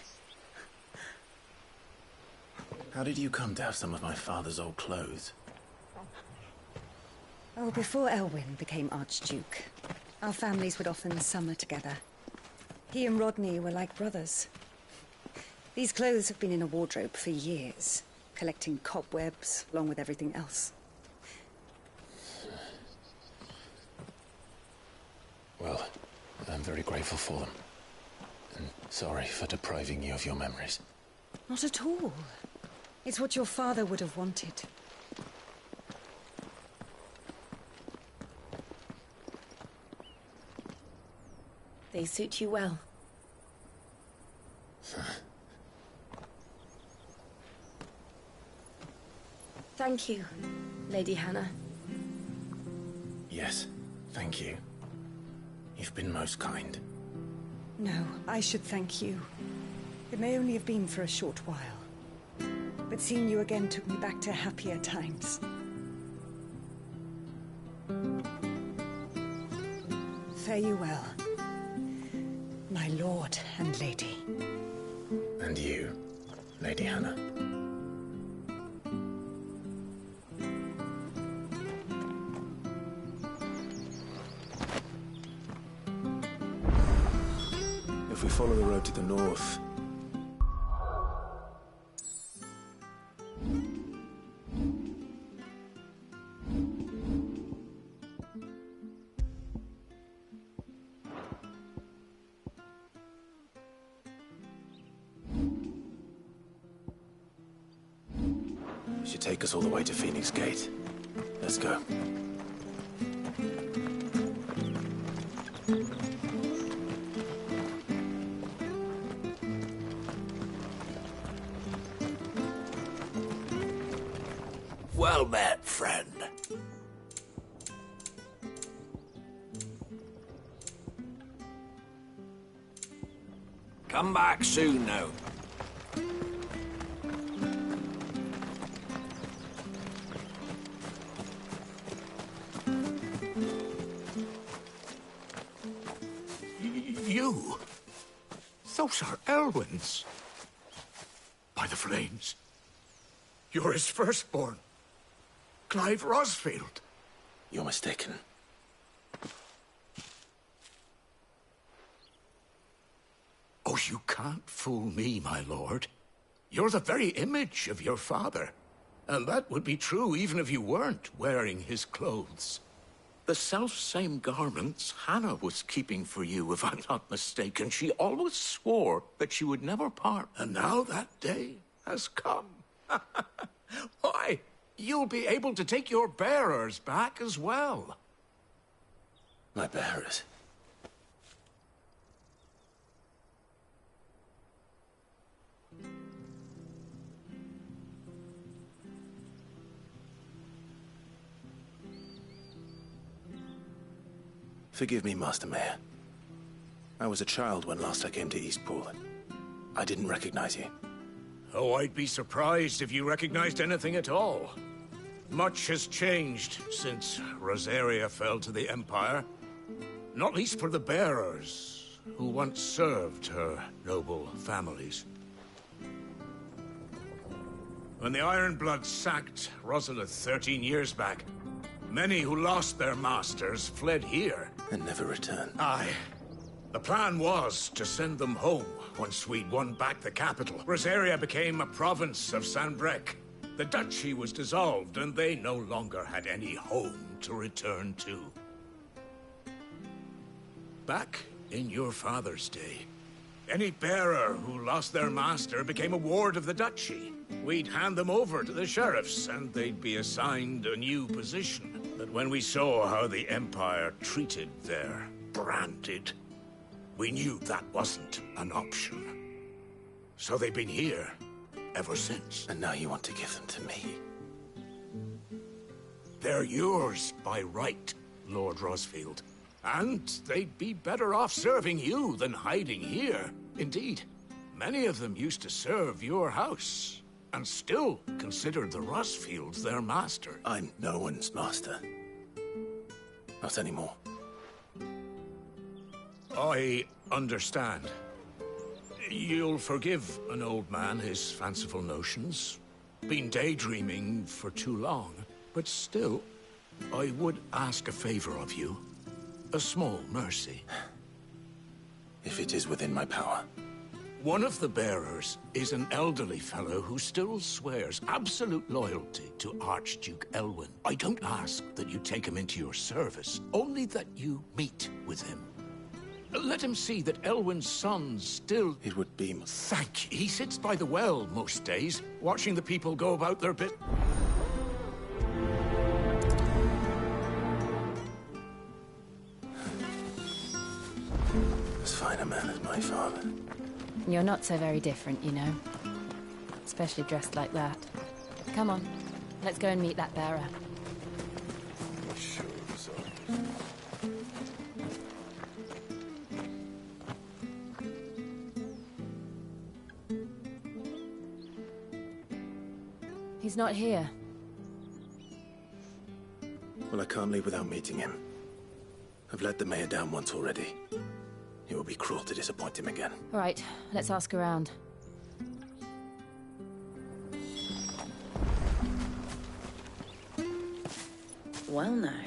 How did you come to have some of my father's old clothes? Oh, before Elwyn became Archduke, our families would often summer together. He and Rodney were like brothers. These clothes have been in a wardrobe for years, collecting cobwebs along with everything else. Well, I'm very grateful for them. And sorry for depriving you of your memories. Not at all. It's what your father would have wanted. They suit you well. Thank you, Lady Hannah. Yes, thank you. You've been most kind. No, I should thank you. It may only have been for a short while. But seeing you again took me back to happier times. Fare you well. my lord and lady. And you, Lady Hannah. If we follow the road to the north... should take us all the way to Phoenix Gate. Let's go. Well met, friend. Come back soon now. You? Those are Elwyn's. By the flames. You're his firstborn. Clive Rosfield. You're mistaken. Oh, you can't fool me, my lord. You're the very image of your father. And that would be true even if you weren't wearing his clothes. The self-same garments Hannah was keeping for you, if I'm not mistaken. She always swore that she would never part. And now that day has come. Why, you'll be able to take your bearers back as well. My bearers? Forgive me, Master Mayor. I was a child when last I came to Eastpool. I didn't recognize you. Oh, I'd be surprised if you recognized anything at all. Much has changed since Rosaria fell to the Empire. Not least for the bearers, who once served her noble families. When the Ironbloods sacked Rosalith 13 years back, many who lost their masters fled here. And never returned. Aye. The plan was to send them home once we'd won back the capital. Rosaria became a province of Sanbreque. The duchy was dissolved, and they no longer had any home to return to. Back in your father's day, any bearer who lost their master became a ward of the duchy. We'd hand them over to the sheriffs, and they'd be assigned a new position. But when we saw how the Empire treated their branded, we knew that wasn't an option. So they've been here ever since. And now you want to give them to me? They're yours by right, Lord Rosfield. And they'd be better off serving you than hiding here. Indeed, many of them used to serve your house, and still consider the Rosfields their master. I'm no one's master. Not anymore. I understand. You'll forgive an old man his fanciful notions. Been daydreaming for too long. But still, I would ask a favor of you. A small mercy. If it is within my power. One of the bearers is an elderly fellow who still swears absolute loyalty to Archduke Elwyn. I don't ask that you take him into your service, only that you meet with him. Let him see that Elwyn's son still... It would be... Thank you. He sits by the well most days, watching the people go about their bit... As fine a man as my father. You're not so very different, you know. Especially dressed like that. Come on, let's go and meet that bearer. He's not here. Well, I can't leave without meeting him. I've let the mayor down once already. It would be cruel to disappoint him again. Right, let's ask around. Well now,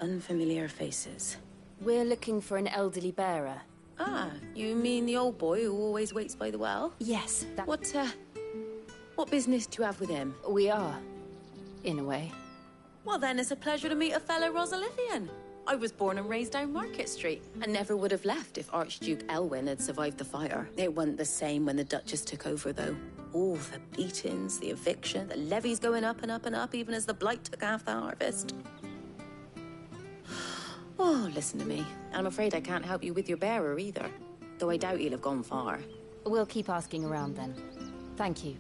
unfamiliar faces. We're looking for an elderly bearer. Ah, you mean the old boy who always waits by the well? Yes, that... What business do you have with him? We are, in a way. Well then, it's a pleasure to meet a fellow Rosalithian. I was born and raised down Market Street, and never would have left if Archduke Elwyn had survived the fire. It wasn't the same when the Duchess took over, though. All the beatings, the eviction, the levies going up and up and up, even as the blight took half the harvest. Oh, listen to me. I'm afraid I can't help you with your bearer either, though I doubt he'll have gone far. We'll keep asking around then. Thank you.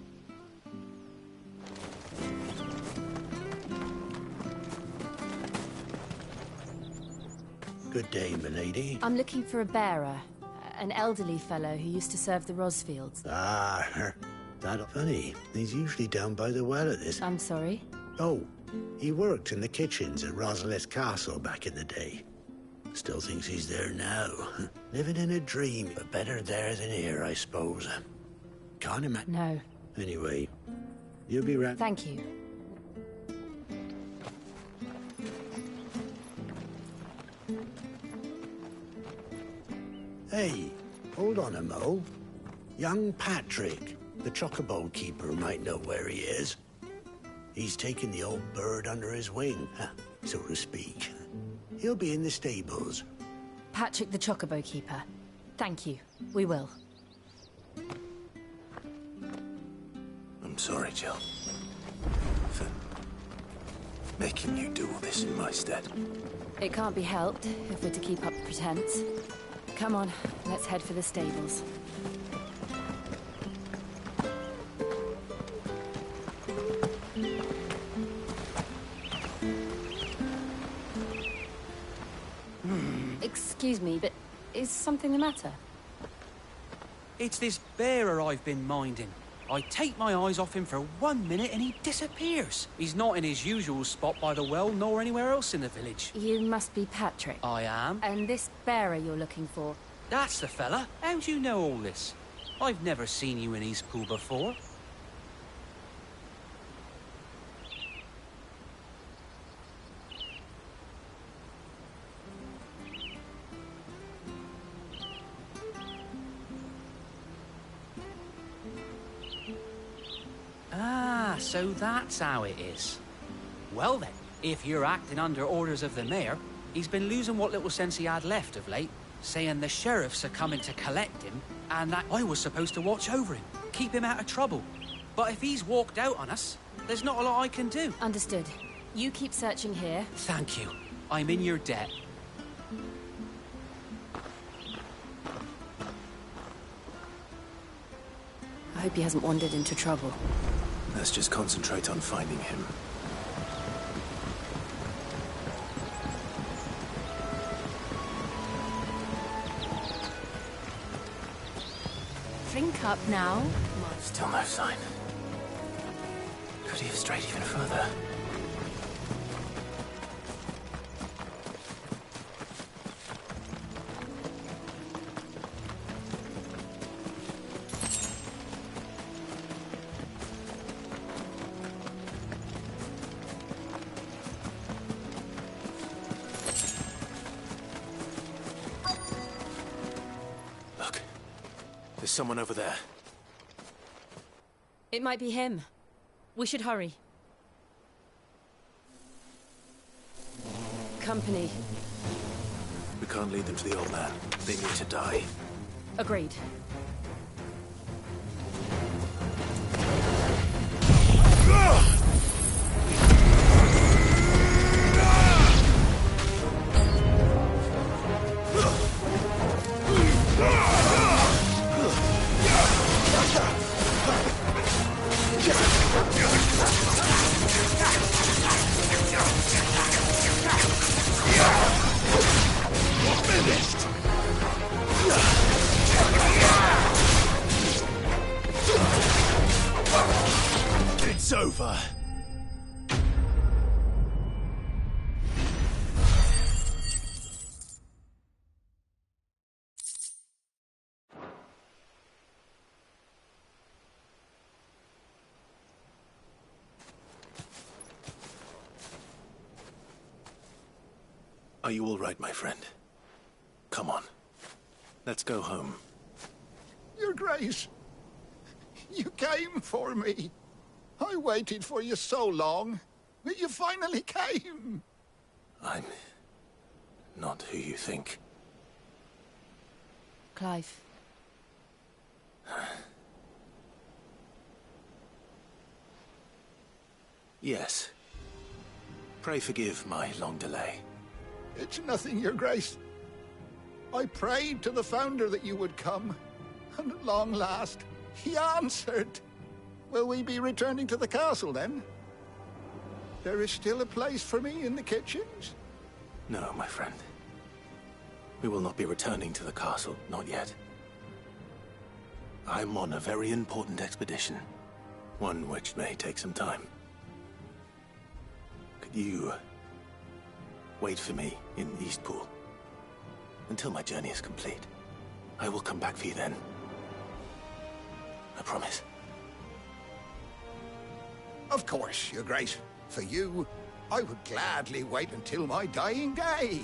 Good day, milady. I'm looking for a bearer. An elderly fellow who used to serve the Rosfields. Ah, that funny. He's usually down by the well at this. I'm sorry? Oh, he worked in the kitchens at Rosalith Castle back in the day. Still thinks he's there now. Living in a dream, but better there than here, I suppose. Can't imagine. No. Anyway, you'll be right. Thank you. Hey, hold on a mo. Young Patrick, the chocobo keeper, might know where he is. He's taken the old bird under his wing, so to speak. He'll be in the stables. Patrick the Chocobo Keeper. Thank you. We will. I'm sorry, Jill. For making you do all this in my stead. It can't be helped if we're to keep up the pretense. Come on, let's head for the stables. Excuse me, but is something the matter? It's this bearer I've been minding. I take my eyes off him for 1 minute and he disappears. He's not in his usual spot by the well, nor anywhere else in the village. You must be Patrick. I am. And this bearer you're looking for? That's the fella. How'd you know all this? I've never seen you in Eastpool before. Ah, so that's how it is. Well then, if you're acting under orders of the mayor, he's been losing what little sense he had left of late, saying the sheriffs are coming to collect him, and that I was supposed to watch over him, keep him out of trouble. But if he's walked out on us, there's not a lot I can do. Understood. You keep searching here. Thank you. I'm in your debt. I hope he hasn't wandered into trouble. Let's just concentrate on finding him. Drink up now. Still no sign. Could he have strayed even further? Look, there's someone over there. It might be him. We should hurry. Company. We can't lead them to the old man. They need to die. Agreed. It's over. Are you all right, my friend? Come on. Let's go home. Your Grace, you came for me. I waited for you so long, but you finally came. I'm not who you think. Clive. Yes. Pray forgive my long delay. It's nothing, Your Grace. I prayed to the Founder that you would come, and at long last, he answered. Will we be returning to the castle, then? There is still a place for me in the kitchens? No, my friend. We will not be returning to the castle, not yet. I'm on a very important expedition, one which may take some time. Could you wait for me in Eastpool until my journey is complete? I will come back for you then. I promise. Of course, Your Grace. For you, I would gladly wait until my dying day.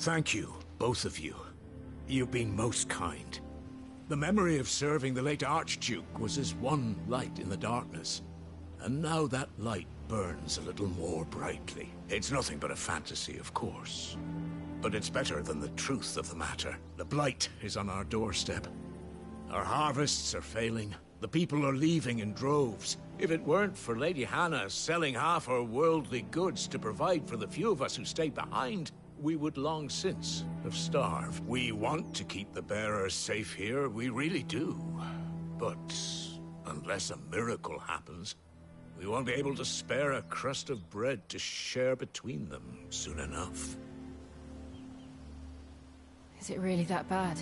Thank you, both of you. You've been most kind. The memory of serving the late Archduke was as one light in the darkness. And now that light burns a little more brightly. It's nothing but a fantasy, of course. But it's better than the truth of the matter. The blight is on our doorstep. Our harvests are failing. The people are leaving in droves. If it weren't for Lady Hannah selling half her worldly goods to provide for the few of us who stay behind, we would long since have starved. We want to keep the bearers safe here, we really do. But unless a miracle happens, we won't be able to spare a crust of bread to share between them soon enough. Is it really that bad?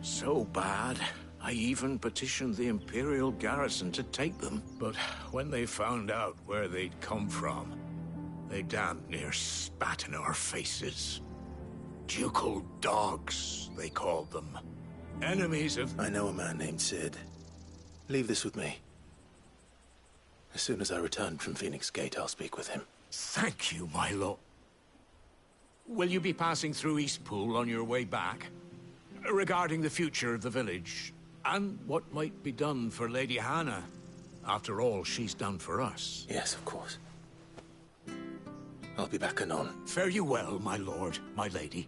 So bad, I even petitioned the Imperial garrison to take them. But when they found out where they'd come from, they damn near spat in our faces. Ducal dogs, they called them. Enemies of... I know a man named Sid. Leave this with me. As soon as I return from Phoenix Gate, I'll speak with him. Thank you, my lord. Will you be passing through Eastpool on your way back? Regarding the future of the village, and what might be done for Lady Hannah. After all she's done for us. Yes, of course. I'll be back anon. Fare you well, my lord, my lady.